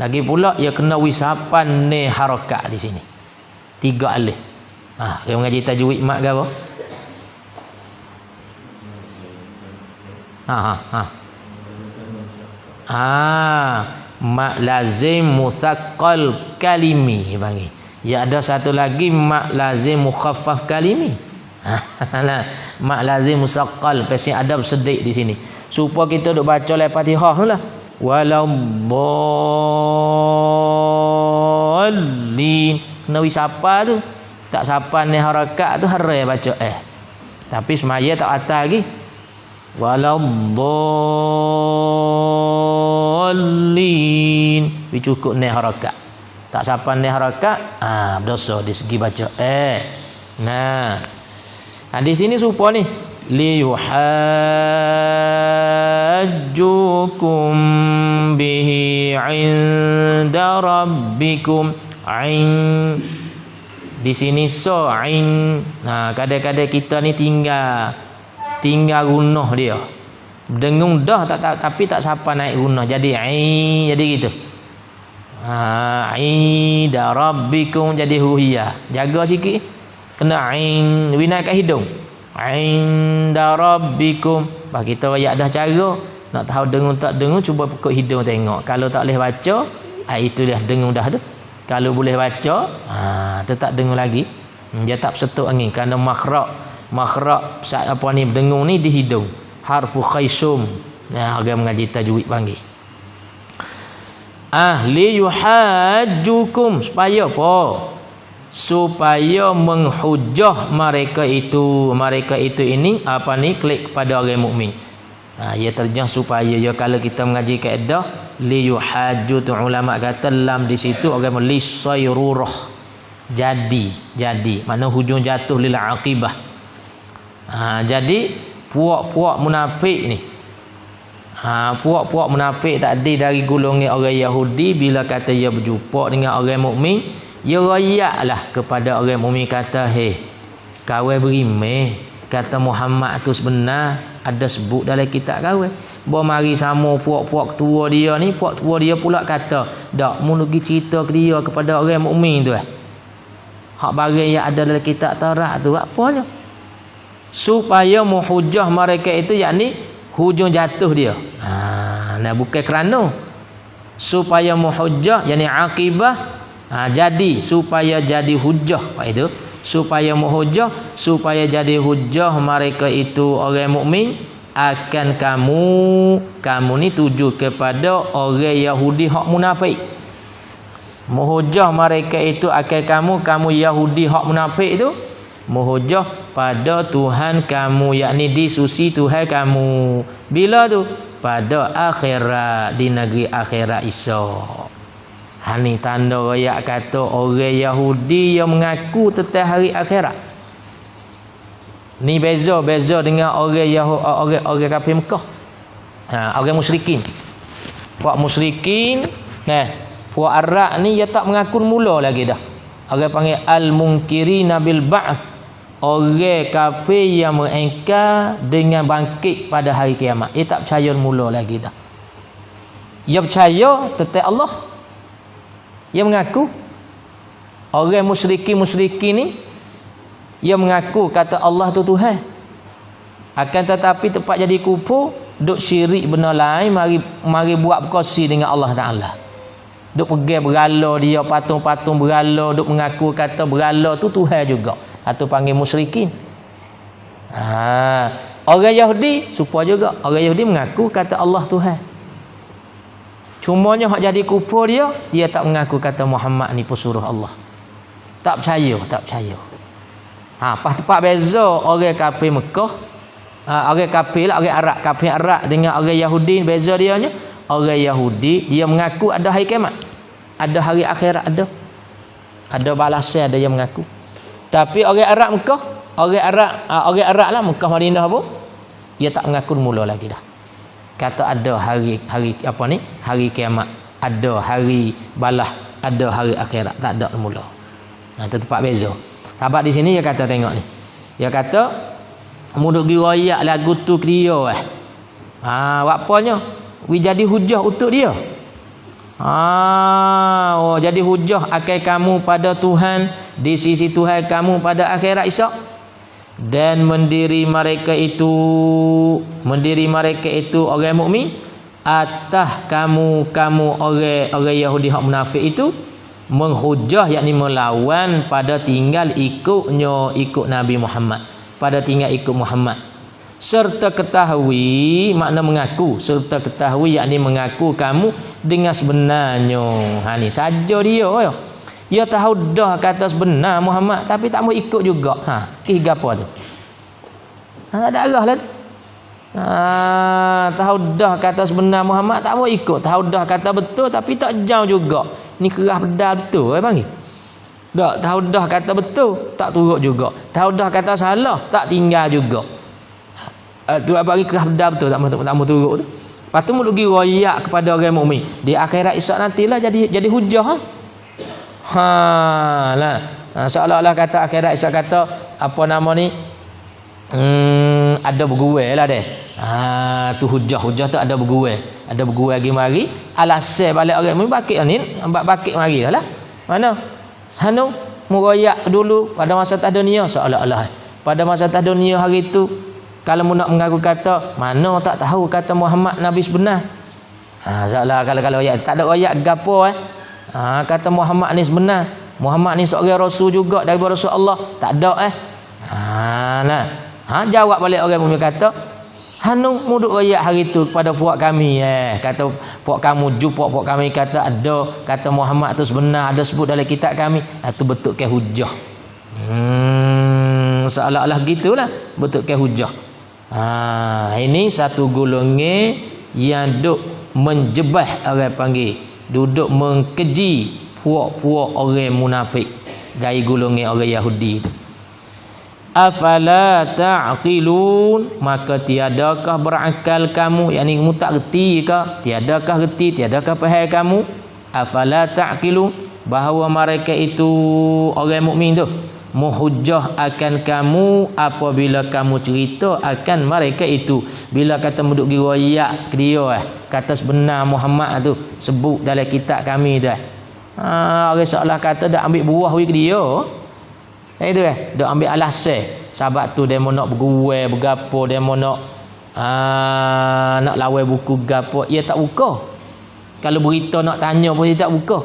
Lagi pula ia kena wisapan ni harakat di sini. 3 alif. Dia mengaji tajwid mak ke apa? Mak lazim mutsaqqal kalimi panggil. Ya ada satu lagi mak lazim mukhaffaf kalimi. Mak lazim musaqqal, pasti ada sedik di sini. Supaya kita duk baca la Fatihah tu lah. Waladdallin. Kena wisapa tu. Tak sapa ni harakat tu harai baca Tapi semaya tak atas lagi. Waladdallin. Cukup ni harakat. Tak sapa ni harakat, berdosa di segi baca. Nah. Di sini supaya ni li yuhajjukum bihi 'inda rabbikum. Di sini kadang-kadang kita ni tinggal gunah dia. Dengung dah tapi tak sapa naik gunah. Jadi jadi gitu. 'Inda rabbikum jadi huhiyah. Jaga sikit. Kena wina kat hidung. 'Inda rabbikum. Bah kita royak dah cara. Nak tahu dengung tak dengung, cuba pukul hidung tengok. Kalau tak boleh baca, itu dah dengung dah tu. Kalau boleh baca, tetap dengung lagi. Dia tak setuk angin kerana makhraj apa ni dengung ni di hidung. Harfu khaisum. Orang mengaji tajwid panggil. Li yuhajjukum, supaya apa? Supaya menghujah mereka itu ini apa ni klik kepada orang mukmin. Ia terjemah supaya kalau kita mengaji kaedah li yuhajju tu ulama kata lam di situ orang melis sayrurah. Jadi makna hujung jatuh lil aqibah. Jadi puak-puak munafik ni Puak-puak munafik tadi dari golongan orang Yahudi, bila kata ia berjumpa dengan orang mukmin, ia royaklah kepada orang mukmin, kata, "Hei, kawan berimeh, kata Muhammad tu sebenar, ada sebut dalam kitab kawan." Bawa mari sama puak-puak tua dia ni, puak tua dia pula kata, "Dak, mu pergi cerita ke dia kepada orang mukmin tu hak barang yang ada dalam kitab Taurat tu apanya?" Supaya menghujah mereka itu, yakni hujung jatuh dia. Nah, bukan kerana supaya menghujah, yakni akibah, jadi supaya jadi hujah. Apa itu? Supaya menghujah, supaya jadi hujah mereka itu orang mukmin akan kamu ni tuju kepada orang Yahudi hak munafik. Menghujah mereka itu akan kamu Yahudi hak munafik itu menghujah pada Tuhan kamu, yakni di susi Tuhan kamu. Bila tu? Pada akhirat, di negeri akhirat esok. Ni tanda rakyat kata orang Yahudi yang mengaku tentang hari akhirat. Ni beza dengan orang kafir Mekah. Orang musyrikin. Puak musyrikin, puak Arab ni dia tak mengaku mula lagi dah. Orang panggil al-munkirina bil ba'ts. Orang kafir yang mengingkar dengan bangkit pada hari kiamat. Dia tak percaya mula lagi dah. Dia percaya tentang Allah. Dia mengaku. Orang musyrikin ni, dia mengaku kata Allah tu Tuhan. Akan tetapi tempat jadi kufur, duk syirik benda lain, mari buat berkongsi dengan Allah Ta'ala. Duk pergi berhala dia, patung-patung berhala, duk mengaku kata berhala tu Tuhan juga. Atau panggil musyrikin. Orang Yahudi supaya juga. Orang Yahudi mengaku kata Allah Tuhan. Cumanya hak jadi kufur dia tak mengaku kata Muhammad ni pesuruh Allah. Tak percaya. Pas tempat beza orang kafir Mekah, orang kafir lah, orang Arab, kafir Arab dengan orang Yahudi, beza dia nya. Orang Yahudi dia mengaku ada hari kiamat, ada hari akhirat, ada balasan, ada yang mengaku. Tapi orang Arab Mekah, orang Arab lah Mekah Madinah pun dia tak mengaku mula lagi dah. Kata ada hari apa ni? Hari kiamat, ada hari balah, ada hari akhirat, tak ada mula. Itu tempat beza. Sahabat di sini dia kata tengok ni. Dia kata muduk gi royak lagu tu dia apanya? Wi jadi hujah untuk dia. Jadi hujah akan kamu pada Tuhan, di sisi Tuhan kamu pada akhirat esok. Dan mendiri mereka itu orang mukmin atas kamu orang Yahudi hak munafik itu menghujah, yakni melawan pada tinggal ikut Nabi Muhammad, pada tinggal ikut Muhammad. Serta ketahui, makna mengaku, serta ketahui yakni mengaku kamu dengan sebenarnya. Ni saja dia. Dia tahu dah kata sebenar Muhammad, tapi tak mau ikut juga. Kira apa tu? Tak ada arah lah tu. Tahu dah kata sebenar Muhammad, tak mau ikut. Tahu dah kata betul, tapi tak jauh juga. Ni kerah pedal betul panggil. Tak tahu dah kata betul, tak turut juga. Tahu dah kata salah, tak tinggal juga. Tu bagi kerah pedal betul, tak mau turut tu. Lepas tu mulu pergi royak kepada orang mukmin. Di akhirat esok nantilah jadi hujah. Seolah-olah kata akhirat esok kata apa nama ni? Ada berguai lah deh. Tu hujah tu ada berguai lagi mari. Alasan balik orang mukmin bakit mari lah. Mana? Muroyak dulu pada masa tak dunia, seolah-olah pada masa tak dunia hari itu kalau mu nak mengaku kata mana tak tahu kata Muhammad Nabi sebenar. Seolah kalau royak tak ada royak gapo kata Muhammad ni sebenar. Muhammad ni seorang rasul juga daripada Rasul Allah. Tak ada jawab balik orang mukmin kata muduk royak hari tu kepada puak kami kata puak kamu jumpa puak kami kata ada kata Muhammad tu sebenar, ada sebut dalam kitab kami. Itu betul ke hujah. Seolah-olah gitulah betul ke hujah. Ini satu golongan yang duk menjebah orang panggil, duduk mengkeji puak-puak orang munafik, gaya golongan orang Yahudi itu. afala ta'qilun, maka tiadakah berakal kamu, yakni kamu tak reti ke, tiadakah reti, tiadakah faham kamu, afala ta'qilun, bahawa mereka itu orang mukmin tu muhujjah akan kamu apabila kamu cerita akan mereka itu. Bila kata muduk riwayat ke dia kata sebenar Muhammad tu sebut dalam kitab kami dah. Orang seolah kata dak ambil buah ke dia. Itu dak ambil alasan. Sebab tu demo nak berguai bergapo, demo nak nak lawan buku gapo, ia tak buka. Kalau berita nak tanya pun dia tak buka.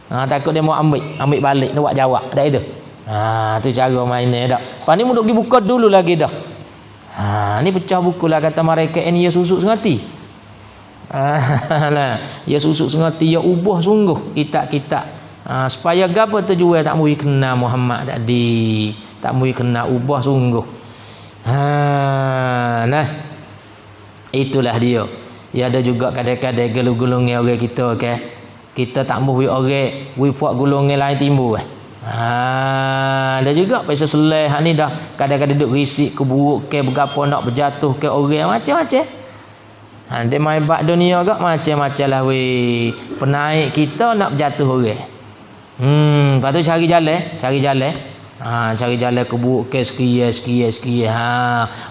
Takut dia mau ambil balik nak buat jawab dak itu. Tu cara mainnya dak. Lepas ni muduk pergi buka dulu lagi dah. Ni pecah buku lah kata mereka ini ya susuk sengati. Nah, ya susuk sengati ya ubah sungguh kitab-kitab. Supaya gapo tujuan tak mui kena Muhammad tadi. Tak mui kena ubah sungguh. Nah. Itulah dia. Ya ada juga kadang-kadang gelung-gelungnya orang kita kita tak mahu orang buat golongan lain timbul. Ada juga pasal seleh ni dah kadang-kadang duduk risik ke buruk ke bergapo nak berjatuh ke orang macam-macam. Dia main bab dunia agak macam-macam lah weh. Penaik kita nak berjatuh orang. Lepas tu cari jalan. Cari jalan ke buruk ke sekian.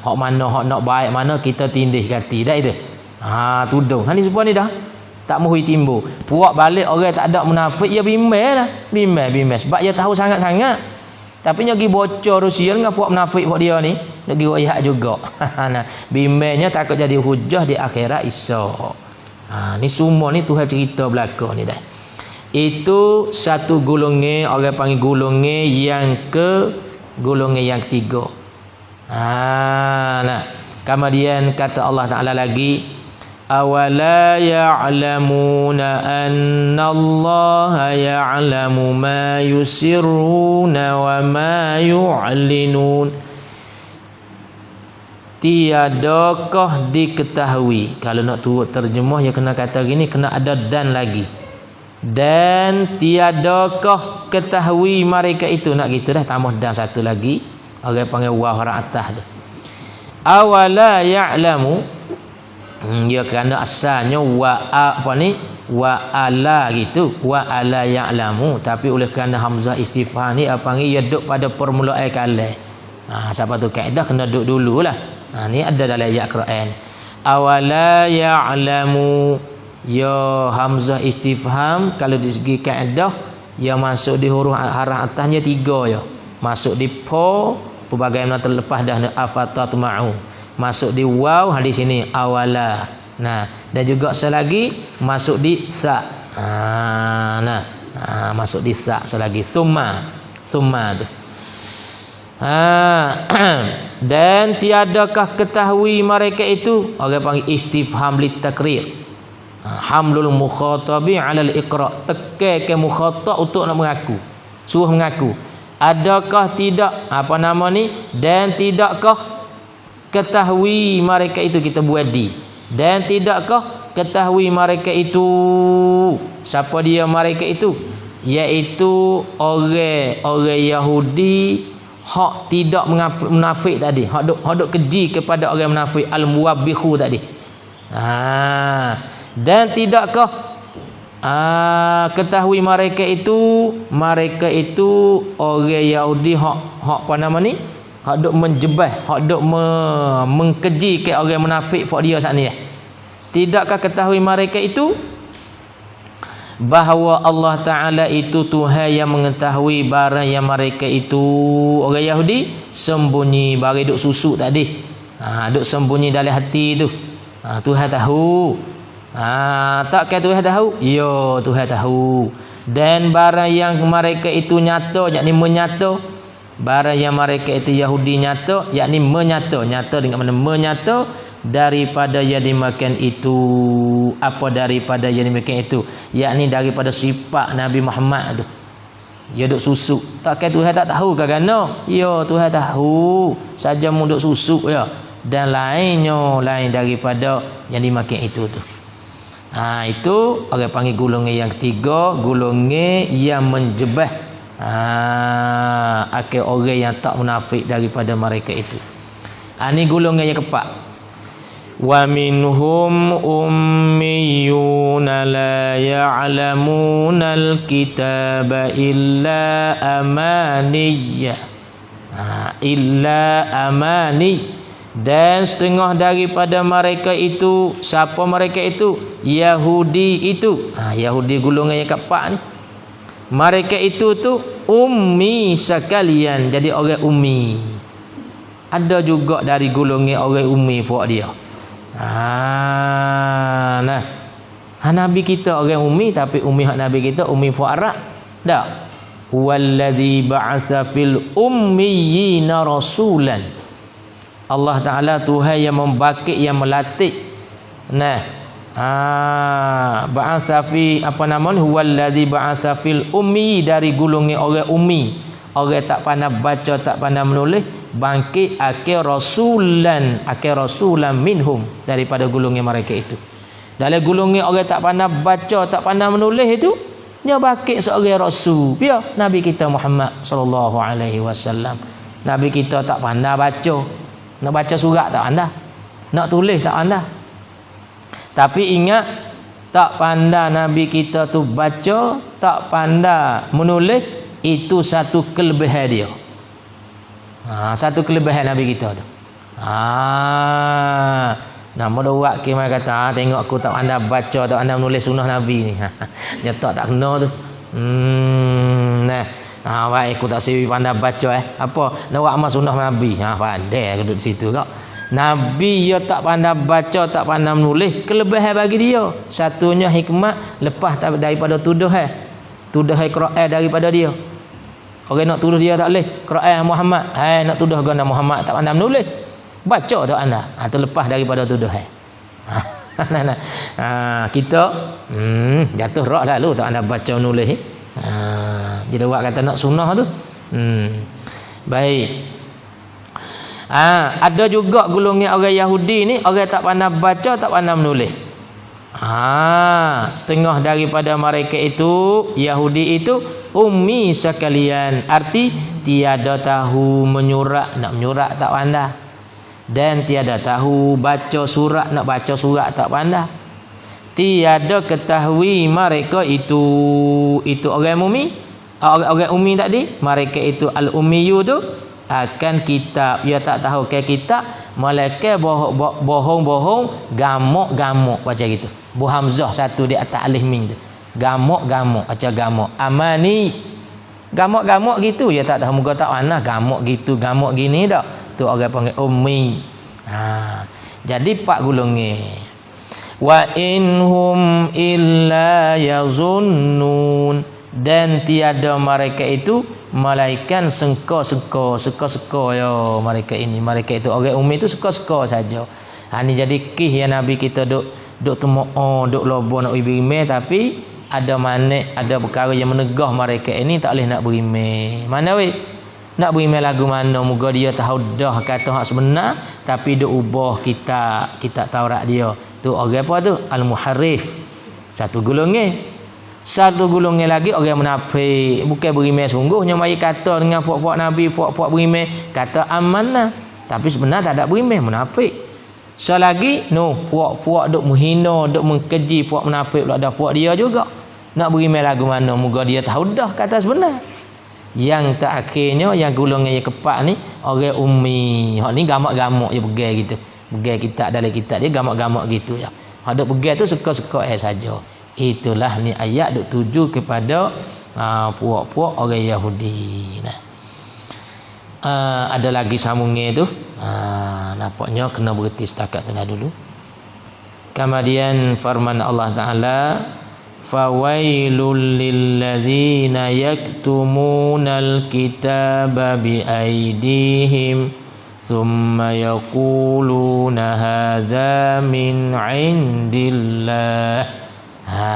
Hak mana hak nak baik mana kita tindih ganti dah itu. Tudung. Ni semua ni dah tak mahu timbul. Puak balik orang tak ada munafik, ya bimbang lah. Bimbang. Sebab dia tahu sangat-sangat. Tapi dia pergi bocor Rusia dengan puak munafik puak dia ni. Dia pergi wayak juga. Bimbangnya takut jadi hujah di akhirat esok. Ni semua ni Tuhan cerita belakang ni dah. Itu satu golongan, orang panggil golongan yang ketiga. Kemudian kata Allah Ta'ala lagi, awala ya'lamuna anna Allah ya'lamu ma yusirruna wa ma yu'linun. Tiadakah diketahui. Kalau nak turut terjemah ya kena kata gini, kena ada dan lagi. Dan tiadakah ketahui mereka itu, nak gitu dah tambah dan satu lagi. Orang panggil waw hara atas tu. Awala ya'lamu, ya kerana asalnya wa ala gitu, wa ala ya'lamu, tapi oleh kerana hamzah istifham ni apa panggil ia duduk pada permulaan kalam. Siapa tu kaedah kena duduk dululah. Ni ada dalam ayat Quran. Awala ya'lamu, ya hamzah istifham kalau di segi kaedah ia masuk di huruf haraf atasnya 3 ya. Masuk di po bagaimana terlepas dah afatatma'u. Masuk di waw di sini awala. Dan juga selagi masuk di sa. Masuk di sa selagi summa tu. Dan tiadakah ketahui mereka itu, orang panggil istifham litakrir. Hamlul mukhatabi 'ala al-iqra, tekan ke mukhatab untuk nak mengaku, suruh mengaku. Adakah tidak dan tidakkah ketahui mereka itu, kita buat di, dan tidakkah ketahui mereka itu, siapa dia mereka itu, iaitu orang Yahudi hak tidak munafik tadi, hak duk keji kepada orang munafik, al-muwabbihu tadi. Dan tidakkah ketahui mereka itu orang Yahudi hak hak duk menjebah, hak duk mengkeji ke orang munafik pak dia saat ni. Tidakkah ketahui mereka itu bahawa Allah Ta'ala itu Tuhan yang mengetahui barang yang mereka itu orang Yahudi sembunyi, bagi duk susuk tadi, duk sembunyi dalam hati tu. Tuhan tahu. Takkah Tuhan tahu? Ya, Tuhan tahu. Dan barang yang mereka itu nyata, yakni menyata, barang yang mereka itu Yahudi nyata, yakni menyata dengan mana menyata daripada yang dimakan itu. Apa daripada yang dimakan itu? Yakni daripada sifat Nabi Muhammad tu. Ya duk susuk. Takkah Tuhan tak tahu ke kana? Ya, Tuhan tahu. Saja mu duk susuk ya. Dan lain daripada yang dimakan itu tu. Itu orang panggil golongan yang ketiga, golongan yang menjebah Akhir orang yang tak munafik daripada mereka itu. Ini golongan yang keempat. Wa minhum ummiyuna la ya'lamuna al-kitaba illa amaniyya. Illa amani. Dan setengah daripada mereka itu, siapa mereka itu? Yahudi itu. Yahudi golongan yang keempat ni. Mereka itu tu ummi sekalian, jadi orang ummi. Ada juga dari golongan orang ummi puak dia. Nabi kita orang ummi, tapi ummi hak Nabi kita ummi puak Arab. Tak. Wallazi ba'atsa fil ummiyina rasulan. Allah Taala Tuhan yang membakit, yang melatih. Ba'atsa fi apa namanya? Huwallazi ba'atsa fil ummi, dari golongan orang ummi. Orang tak pandai baca, tak pandai menulis, bangkit akhir rasulan minhum, daripada golongan mereka itu. Dalam golongan orang tak pandai baca, tak pandai menulis itu, dia bangkit seorang rasul. Ya, Nabi kita Muhammad sallallahu alaihi wasallam. Nabi kita tak pandai baca. Nak baca surat tak pandai. Nak tulis tak pandai. Tapi ingat, tak pandai Nabi kita tu baca, tak pandai menulis, itu satu kelebihan dia. Satu kelebihan Nabi kita tu. Nama dia buat kemai kata, tengok aku tak pandai baca, tak pandai menulis sunnah Nabi ni. Dia tak kena tu. Baik, aku tak siwi pandai baca Apa? Nak buat amal sunnah Nabi. Pandai aku duduk situ kau. Nabi dia tak pandai baca, tak pandai menulis, kelebihan bagi dia. Satunya hikmat, lepas daripada tuduhan Quran daripada dia. Orang nak tuduh dia tak boleh. Quran Muhammad, nak tuduh ganda Muhammad tak pandai menulis, baca tak anda. Itu lepas daripada tuduhan. Kita jatuh rak lalu tak anda baca menulis. Dia buat kata nak sunnah tu. Baik. Ada juga golongan orang Yahudi ni, orang tak pandai baca, tak pandai menulis. Setengah daripada mereka itu, Yahudi itu ummi sekalian. Arti tiada tahu menyurat, nak menyurat tak pandai. Dan tiada tahu baca surat, nak baca surat tak pandai. Tiada ketahui mereka itu orang ummi. Orang ummi tadi, mereka itu al-ummiyu tu akan kitab, dia tak tahu ke kitab, malaikat bohong-bohong, gamuk-gamuk macam gitu. Bu hamzah satu di atas alif mim tu. Gamuk-gamuk, macam gamuk. Amani. Gamuk-gamuk gitu, dia tak tahu muka tak mana, gamuk gitu, gamuk gini dak. Tu orang panggil ummi. Jadi pak golongan. Wa inhum illa yazunnun. Dan tiada mereka itu malaikat sengko-sengko ya mereka ini. Mereka itu orang ummi itu sengko-sengko saja. Ini jadi kih yang Nabi kita duk duk lobo nak berimeh, tapi ada perkara yang menegah mereka ini tak boleh nak berimeh. Mana weh? Nak berimeh lagu mana? Moga dia tahu dah kata hak sebenar, tapi duk ubah kita Taurat dia. Tu orang apa tu? Al-muharrif. Satu golongan. Satu golongan lagi orang munafik, bukan berimeh sungguhnya, mari kata dengan puak-puak Nabi, puak-puak berimeh, kata amanah, tapi sebenarnya tak ada berimeh, munafik. Selagi puak-puak duk menghina, duk mengkeji puak munafik, pula ada puak dia juga. Nak berimeh lagu mana? Moga dia tahu dah kata sebenar. Yang terakhirnya, yang golongan yang keempat ni, orang ummi. Hak ni gamak-gamak je pegang gitu. Pegang kitab, dalam kitab dia gamak-gamak gitu ya. Hak duk pegang tu suka-suka saja. Itulah ni ayat duk tuju kepada puak-puak orang Yahudi. Ada lagi sambungnya tu. Nampaknya kena berhenti setakat tu dulu. Kemudian firman Allah Taala, fawailul lilladzina yaktumunal kitaba biaidihim thumma yaquluna hadza min indillah.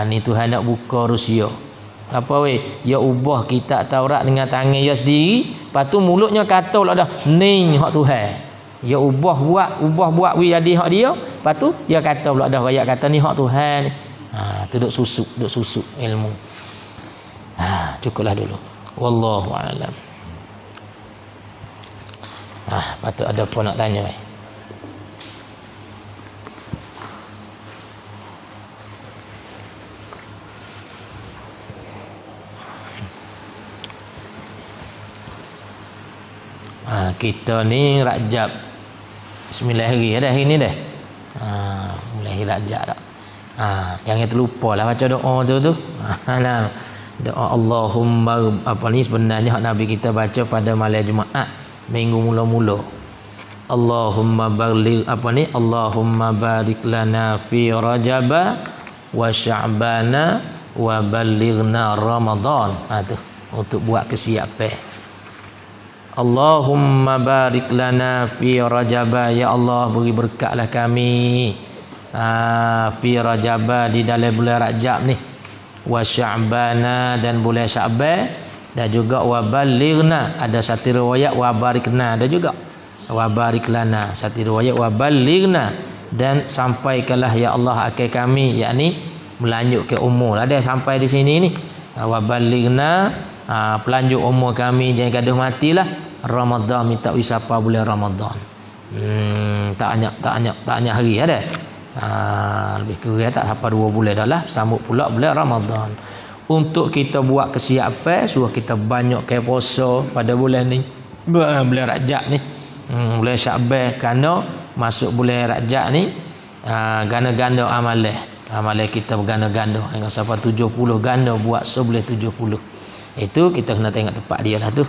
Ni Tuhan nak buka Rusia. Apa weh? Ya ubah kitab Taurat dengan tangan dia sendiri, lepas tu mulutnya kata pula dah ni hak Tuhan. Ya ubah buat wi jadi hak dia, lepas tu dia kata pula dah rakyat kata ni hak Tuhan. Tu duk susuk ilmu. Cukuplah dulu. Wallahu a'lam. Patut ada apa nak tanya kita ni Rajab 9 hari dah hari ni dah. Mulai hari Rajab dah. Jangan terlupa lah baca doa tu. Doa Allahumma apa ni sebenarnya hak Nabi kita baca pada malam Jumaat minggu mula-mula. Allahumma baligh apa ni Allahumma barik lana fi Rajaba wa Sya'bana wa balighna Ramadan. Tu untuk buat kesiapan. Allahumma barik lana fi Rajaba, ya Allah beri berkatlah kami fi Rajaba di dalam bulan Rajab ni, wa Sya'bana dan bulan Sya'ban, dan juga wa balighna, ada satu riwayat wa barikna, ada juga wa barik lana, satu riwayat wa balighna, dan sampaikanlah ya Allah akan kami, yakni melanjut ke umur. Ada sampai di sini ni wa balighna, pelanjut umur kami jangan gaduh matilah Ramadan, minta wisapa bulan Ramadan. Tak banyak hari ada. Lebih kurang tak sampai 2 bulan dah lah, sambut pula bulan Ramadan. Untuk kita buat kesiapan, suruh kita banyak ke puasa pada bulan ni, bulan Rajab ni, bulan Sya'ban, kerana masuk bulan Rajab ni ganda-ganda amalan kita berganda-ganda hingga sampai 70 ganda buat sebulan 70. Itu kita kena tengok tempat dia lah tu.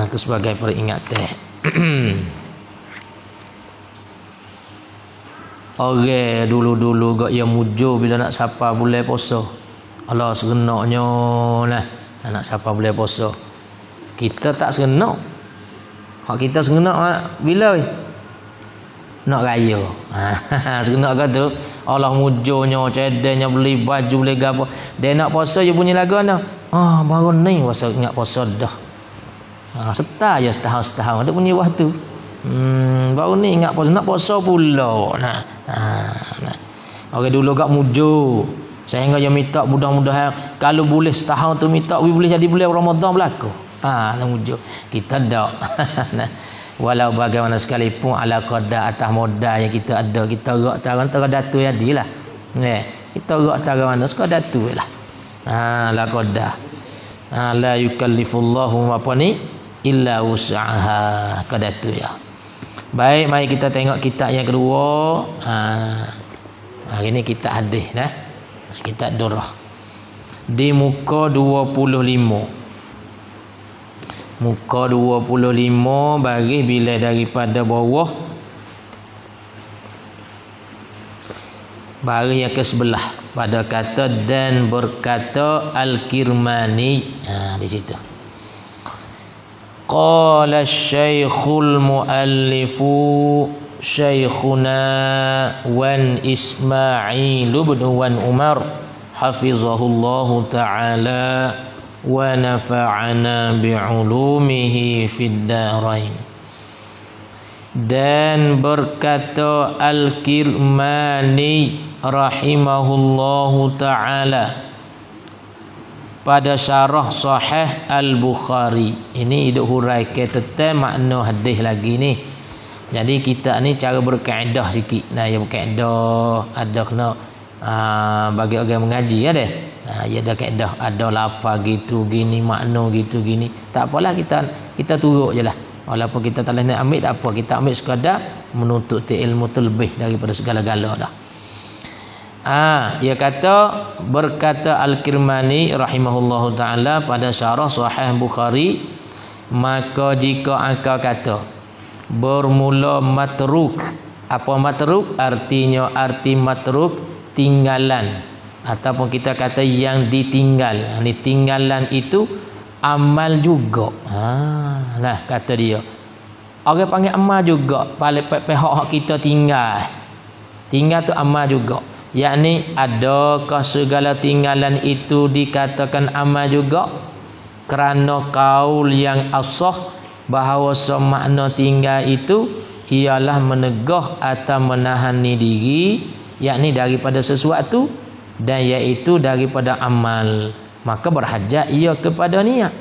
Itu sebagai peringatan. Orang dulu-dulu gak yang mujur bila nak sapa bulan puasa. Allah serenaknya lah nak sapa bulan puasa. Kita tak serenak. Hak kita serenak bila nak raya. Serenak ke tu Allah mujurnya, cedenya, beli baju, beli gapo. Dia nak puasa je bunyi lagu anda. Baru ni puasa, ingat puasa dah. Setahun je setahun ada bunyi waktu. Baru ni ingat puasa, nak puasa pula. Orang dulu gak mujur. Sehingga dia minta mudah-mudahan kalau boleh setahun tu minta boleh jadi bulan Ramadan berlaku. Nak mujur. Kita dak. Walau bagaimana sekalipun ala qadar atas modal yang kita ada, kita gerak sekarang datu jadilah. Kita gerak sekarang mana suka datu lah. La qadar. La yukallifullahu apa ni illa wus'aha, qadatu ya. Baik, mari kita tengok kitab yang kedua. Hari ni kita hadis dah. Kitab Durrah. Di muka 25. Muka 25 baris bila daripada bawah baris yang ke sebelah pada kata dan berkata Al-Kirmani. Di situ. Qala Syekhul Muallifu Syekhuna wan Ismail bin wan Umar hafizahullahu ta'ala wa nafa'ana bi'ulumihi fid darain. Dan berkata Al-Kirmani rahimahullahu ta'ala pada syarah Sahih Al-Bukhari. Ini hidup hurai ke tentang makna hadis lagi ni. Jadi kita ni cara berkaedah sikit. Ya berkaedah ada kena bagi orang mengaji ada. Ya ada kaedah, ada lafaz gitu gini, makna gitu gini. Tak apalah kita turut je lah. Walaupun kita tak boleh nak ambil tak apa, kita ambil sekadar menuntut ilmu terlebih daripada segala-gala dah. Dia kata berkata Al-Kirmani rahimahullahu taala pada syarah Sahih Bukhari, maka jika engkau kata bermula matruk. Apa matruk? Artinya arti matruk tinggalan, ataupun kita kata yang ditinggal. Ini tinggalan itu amal juga. Nah kata dia. Orang panggil amal juga. Paling pihak kita tinggal. Tinggal tu amal juga. Yakni adakah segala tinggalan itu dikatakan amal juga? Kerana kaul yang asah bahawa semakna tinggal itu ialah menegah atau menahani diri, yakni daripada sesuatu, dan iaitu daripada amal. maka berhajat ia kepada niat.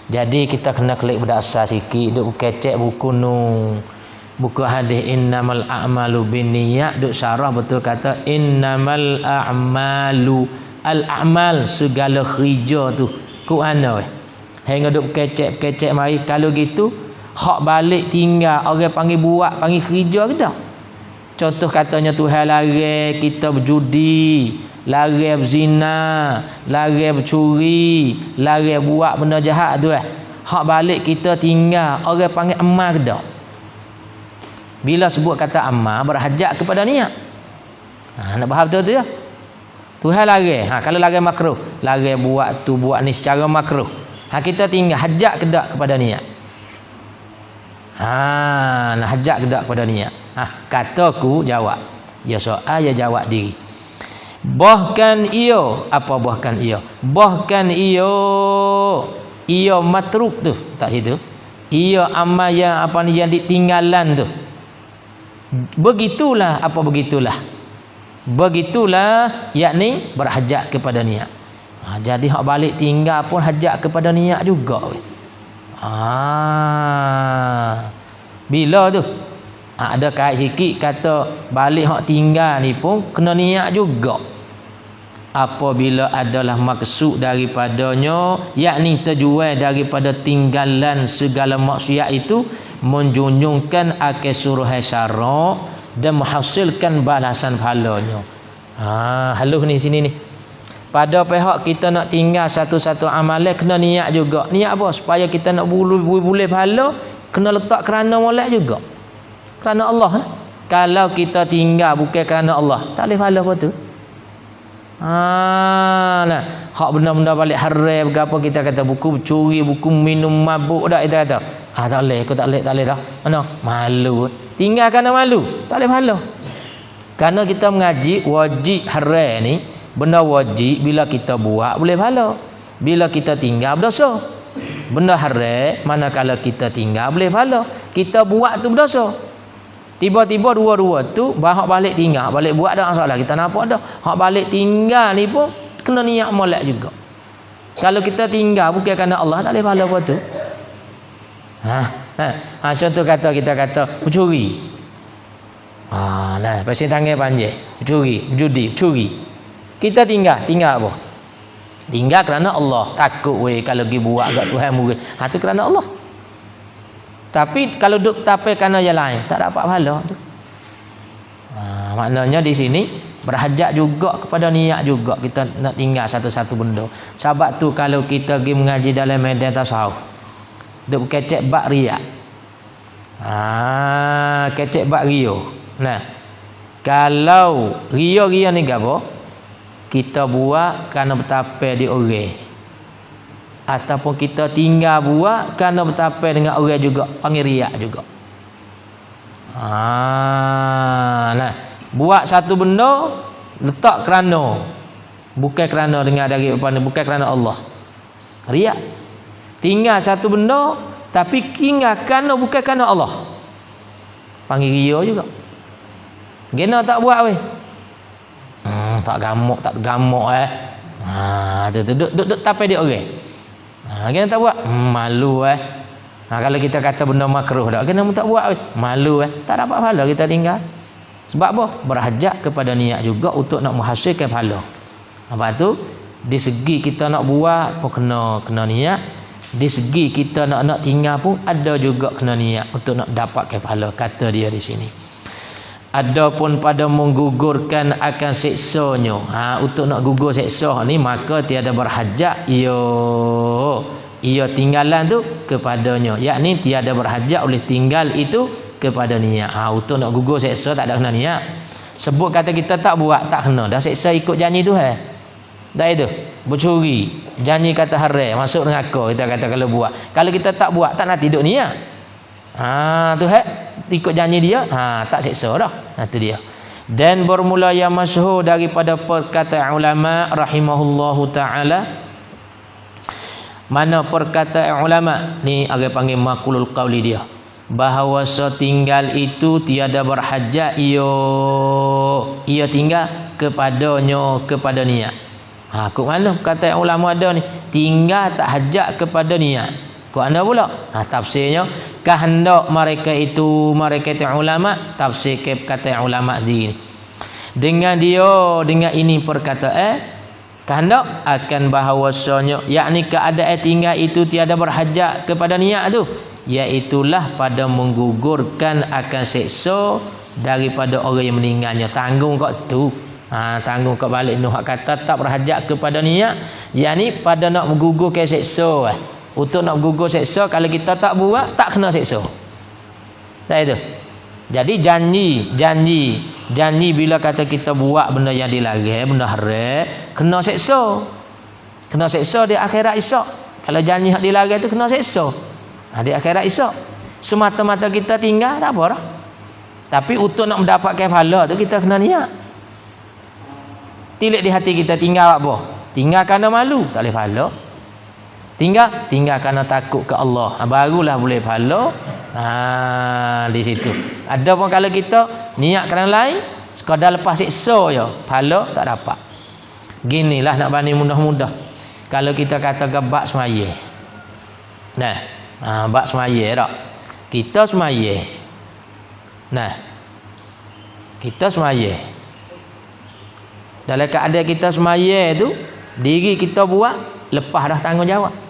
Jadi kita kena klik berdasar sikit, duk kecek buku buku hadis innamal a'malu binniyat, duk syarah betul kata innamal a'malu, al-a'mal segala kerja tu ku ana hingga duk kecek mari. Kalau gitu hak balik tinggal orang panggil buat, panggil kerja ke tak? Contoh katanya Tuhan larang kita berjudi, larang berzina, larang bercuri, larang buat benda jahat tu hak balik kita tinggal orang panggil amal ke tak? Bila sebut kata amal berhajat kepada niat. Nak faham betul tu ya? Tuhan larang. Kalau larang makruh, larang buat tu buat ni secara makruh. Kita tinggal hajat ke tak kepada niat? Nak hajat ke tak kepada niat? Kataku jawab. Ya soal ya jawab diri. Bahkan iyo, apa bahkan iyo? Bahkan iyo matruk tu, tak situ. Iyo amal yang apa ni yang ditinggalan tu. Begitulah, apa begitulah? Begitulah yakni berhajat kepada niat. Jadi hak balik tinggal pun hajat kepada niat juga. Bila tu? Ada kait sikit kata balik hak tinggal ni pun kena niat juga. Apabila adalah maksud daripadanya, yakni tujuan daripada tinggalan segala maksiat itu menjunjungkan akal suruh syarak dan menghasilkan balasan pahalanya. Halus ni sini ni. Pada pihak kita nak tinggal satu-satu amalan kena niat juga. Niat apa? Supaya kita nak boleh pahala kena letak kerana molek juga. Kerana Allah. Kalau kita tinggal bukan kerana Allah, tak boleh pahala apa tu. Hak benda-benda balik haram berapa kita kata buku curi, buku minum mabuk dak kita kata. Tak boleh, aku tak boleh dah. Mana? Malu. Tinggal kerana malu, tak boleh pahala. Kerana kita mengaji wajib haram ni, benda wajib bila kita buat boleh pahala. Bila kita tinggal berdosa. Benda haram manakala kita tinggal boleh pahala. Kita buat tu berdosa. Tiba-tiba dua-dua tu hak balik tinggal, balik buat dak masalah. Kita nampak dah. Hak balik tinggal ni pun kena niat molek juga. Kalau kita tinggal bukan kerana Allah, tak boleh pahala apa tu. Contoh kata kita kata mencuri. Pasal tangan panjang, mencuri, judi, curi. Kita tinggal apa? Tinggal kerana Allah. Takut kalau pergi buat agak Tuhan murid. Tu kerana Allah. Tapi kalau duk tapai kerana yang lain, tak dapat pahala tu. Maknanya di sini berhajat juga kepada niat juga kita nak tinggal satu-satu benda. Sebab tu kalau kita pergi mengaji dalam medan tasawuf, duk kecek bab riak. Kecek bab ria. Kalau ria ni gapo? Kita buat kerana bertapai di orang. Ataupun kita tinggal buat kerana bertapai dengan orang juga, panggil riak juga. Buat satu benda letak kerana bukan kerana dengan dari bukan kerana Allah. Riak. Tinggal satu benda tapi tinggal kerana bukan kerana Allah. Panggil ria juga. Gena tak buat tak gamuk duduk tapai dia orang. Kena tak buat malu kalau kita kata benda makruh dak kena tak buat malu tak dapat pahala kita tinggal. Sebab apa? Berhajat kepada niat juga untuk nak menghasilkan pahala. Apa tu? Di segi kita nak buat pun kena niat. Di segi kita nak tinggal pun ada juga kena niat untuk nak dapatkan pahala, kata dia di sini. Adapun pada menggugurkan akan siksanya, untuk nak gugur siksa ni maka tiada berhajat ia tinggalan tu kepadanya, yakni tiada berhajat oleh tinggal itu kepada niat. Untuk nak gugur siksa tak ada kena niat. Sebut kata kita tak buat tak kena, dah siksa ikut janji tu dah itu. Bercuri, janji kata haram, masuk neraka kita kata kalau buat. Kalau kita tak buat tak nak tidur niat. Tu ikut janji dia, tak siksa dah. Itu dia. Dan bermula yang masyhur daripada perkataan ulama rahimahullahu taala. Mana perkataan ulama ni agak panggil maqulul qauli dia, bahawa setinggal itu tiada berhajat ia tinggal kepadanya kepada niat. Kok mana kata ulama ada ni? Tinggal tak hajat kepada niat. Kok mana pula? Tafsirnya kehendak mereka itu ulama, tafsir kata ulama sendiri ni. Dengan ini perkataan kehendak akan bahawasanya yakni keadaan tinggal itu tiada berhajat kepada niat tu, iaitulah pada menggugurkan akan seksa daripada orang yang meninggalnya. Tanggung kok tu. Tanggung kok balik Nuh kata tak berhajat kepada niat, yakni pada nak menggugurkan seksa. Untuk nak gugur seksa, kalau kita tak buat, tak kena seksa. Tak itu. Jadi janji bila kata kita buat benda yang dilarang, benda haram, kena seksa. Kena seksa di akhirat esok. Kalau janji hak dilarang tu kena seksa. Di akhirat esok. Semata-mata kita tinggal tak apa dah. Tapi untuk nak mendapatkan pahala tu kita kena niat. Tilik di hati kita tinggal apa? Tinggal kerana malu, tak boleh pahala. Tinggal kerana takut ke Allah, barulah boleh pahala. Di situ. Ada pun kalau kita niat kerana lain, sekadar lepas siksa je, pahala tak dapat. Ginilah nak bani mudah-mudah. Kalau kita kata ke bab semaya. Nah, bab semaya tak? Kita semaya. Nah. Kita semaya. Dalam keadaan kita semaya tu, diri kita buat, lepas dah tanggungjawab.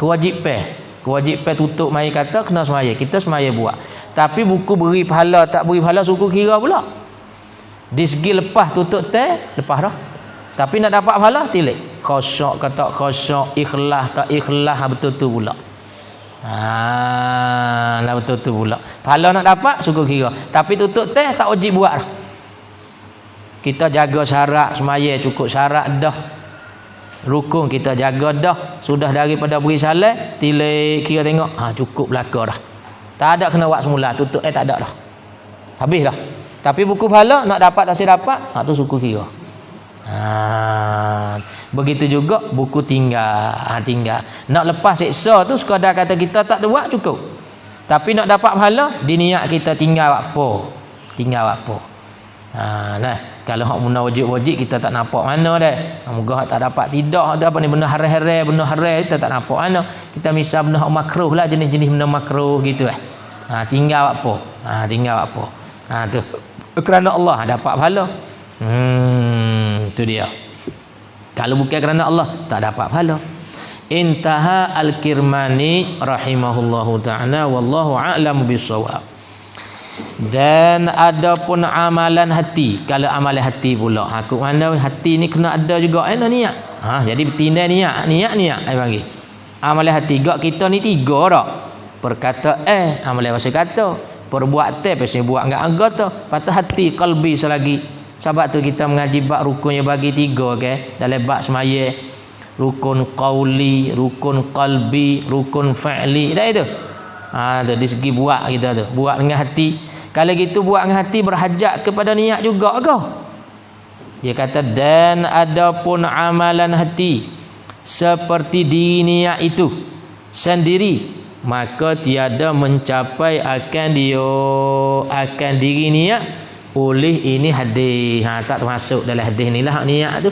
Kewajipan tutup mai kata kena semaya. Kita semaya buat. Tapi buku beri pahala tak beri pahala suku kira pula. Di segi lepas tutup lepas dah. Tapi nak dapat pahala tilik. Khusyuk ke tak khusyuk, ikhlas tak ikhlas, betul-betul pula. Lah betul-betul pula. Pahala nak dapat suku kira. Tapi tutup tak wajib buat dah. Kita jaga syarat semaya cukup syarat dah. Rukun kita jaga dah. Sudah daripada beri salat, tilik kira tengok, cukup belaka dah. Tak ada kena buat semula, tutup tak ada dah. Habis dah. Tapi buku pahala nak dapat tak dapat, tu suku kira. Begitu juga buku tinggal. Nak lepas siksa tu sekadar kata kita tak buat cukup. Tapi nak dapat pahala, diniat kita tinggal apa? Nah, kalau hak guna wajib-wajib kita tak nampak mana dah. Moga hak tak dapat tidak hak apa ni benda haram kita tak nampak mana. Kita misal benda hak makruh lah, jenis-jenis benda makruh gitu tinggal apa? Tu kerana Allah dapat pahala. Tu dia. Kalau bukan kerana Allah tak dapat pahala. Intaha Al-Kirmani rahimahullahu taala wallahu a'lam bissawab. Dan ada pun amalan hati. Kalau amalan hati pula, aku mana hati ni kena ada juga niat. Jadi bertindak niat ai panggil. Amalan hati gak kita ni tiga dak. Perkata amalan bahasa kata, perbuatan pasal buat enggak anggota, patah hati qalbi selagi. Sebab tu kita mengaji bab rukunnya bagi tiga dalam bab semaya. Rukun qauli, rukun qalbi, rukun fa'li. Dah itu. Tu di segi buat kita tu. Buat dengan hati. Kalau gitu buat dengan hati berhajat kepada niat juga ke? Dia kata dan ada pun amalan hati seperti diri niat itu sendiri, maka tiada mencapai akan diri niat oleh ini hadis. Tak termasuk dalam hadis inilah niat tu.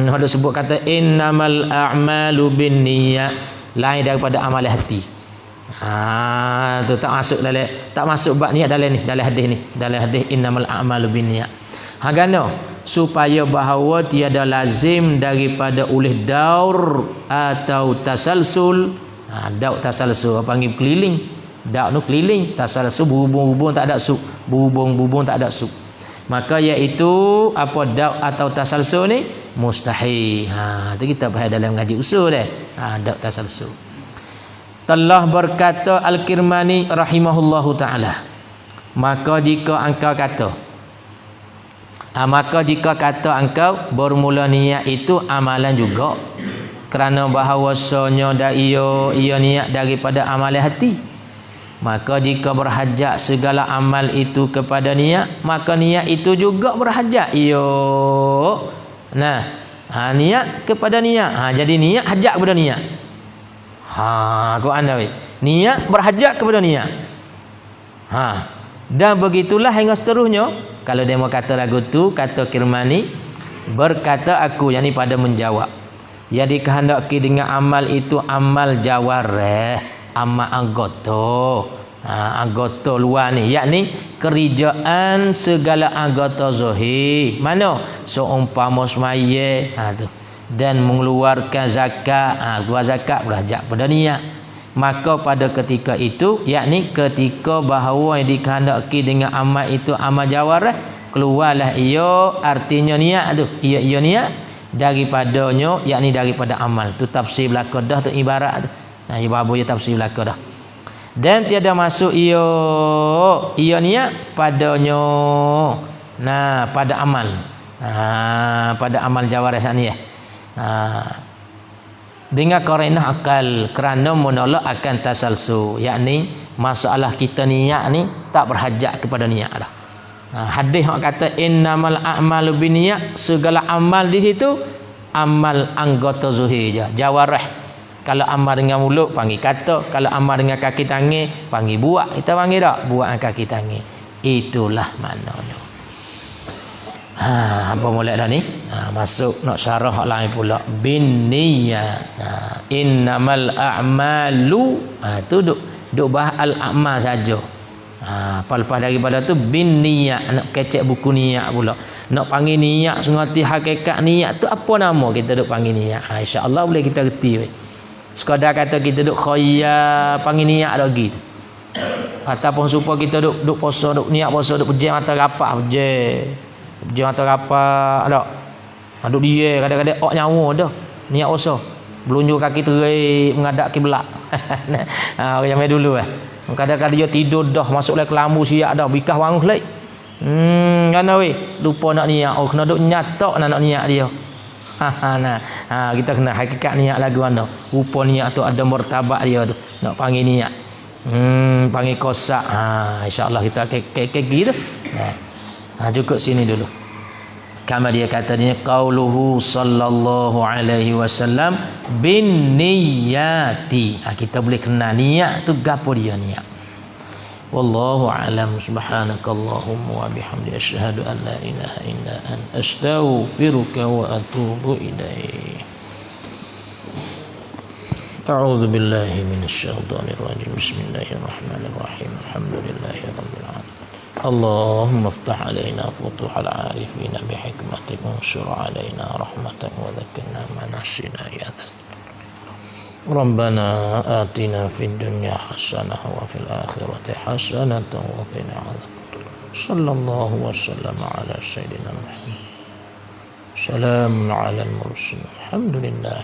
Ada sebut kata innamal a'malu binniyat, lain daripada amalan hati. Tu tak masuk bab niat dalam hadis innamal a'malu binniyat. Gano supaya bahawa tiada lazim daripada oleh daur atau tasalsul. Daur tasalsul panggil keliling. Daur tu keliling, tasalsul berhubung-hubung tak ada suk. Berhubung-hubung tak ada suk. Maka iaitu apa daur atau tasalsul ni mustahil. Tu kita bahas dalam ngaji usul dah. Daur tasalsul. Telah berkata Al-Kirmani rahimahullahu ta'ala, maka jika kata engkau bermula niat itu amalan juga, kerana bahawasanya ia niat daripada amalan hati, maka jika berhajat segala amal itu kepada niat, maka niat itu juga berhajat niat kepada niat. Jadi niat hajat kepada niat. Quran dah niat berhajat kepada niat. Dan begitulah hingga seterusnya. Kalau dia mau kata lagu tu, kata Kirmani, Berkata aku, yakni pada menjawab. Jadi kehendaki dengan amal itu amal jawareh, amal anggota. Anggota luar ni, yakni kerjaan segala anggota zahir. Mana? Seumpama semaya, tu. Dan mengeluarkan zakat, keluar zakat berhajat pada niat. Maka pada ketika itu, yakni ketika bahawa yang dikehendaki dengan amal itu amal jawareh, keluarlah ia, artinya niat tu. Ia niat daripadanya, yakni daripada amal. Tu tafsir belaka dah tu ibarat tu. Ibarat dia tafsir belaka dah. Dan tiada masuk ia niat padanya. Pada amal. Pada amal jawareh saat ni. Dengan qarinah akal, kerana menolak akan tasalsul, yakni masalah kita niat ni tak berhajat kepada niat dah. Hadis hak kata innamal a'malu binniyat, segala amal di situ amal anggota zahir je, jawarih. Kalau amal dengan mulut panggil kata, kalau amal dengan kaki tangan panggil buat. Kita panggil tak? Buat dengan kaki tangan. Itulah maknanya. Apa mulai dah ni? Masuk nak syarah hak lain pula. Binniyat. Innamal a'malu. Tu duk bahas al-a'mal saja. Lepas daripada tu binniyat, nak kecek buku niat pula. Nak panggil niat sengerti hakikat niat tu apa nama kita duk panggil niat. Insya-Allah boleh kita reti. Sekadar kata kita duk khayal panggil niat dah gitu. Ataupun supaya kita duk puasa, duk niat puasa, duk pejam mata rapat, pejam mata rapat tak. Duk dia kadang-kadang ok nyawa dah. Niat puasa. Belunjuk kaki terik menghadap kiblat. Orang yang main dulu kadang-kadang dia tidur dah, masuk dalam kelambu siap dah, bikah bangun kelak. Kan weh, lupa nak niat. Kena duk nyatok nak niat dia. Kita kena hakikat niat lagu anda. Rupa niat tu ada martabat dia tu. Nak panggil niat. Panggil kosak. Insya-Allah kita gitu. Cukup sini dulu. Kama dia katanya qauluhu sallallahu alaihi wasallam bin niyati. Kita boleh kenal niat tu gapo dia niat. Wallahu a'lam. Subhanakallahumma wa bihamdika asyhadu an la ilaha illa anta astaghfiruka wa atubu ilaik. A'udzu billahi minasy syaithanir rajim. Bismillahirrahmanirrahim. Alhamdulillahi rabbil alamin. Allahumma iftah alaina futuhal arifin bi hikmatik wa ansur alaina rahmatak wa dhakkirna ma nasina ya dzal. Rabbana atina fid dunya hasanah wa fil akhirati hasanah wa qina adzabannar. Sallallahu wasallam ala sayyidina Muhammad. Salamun ala al-mursalin. Alhamdulillah.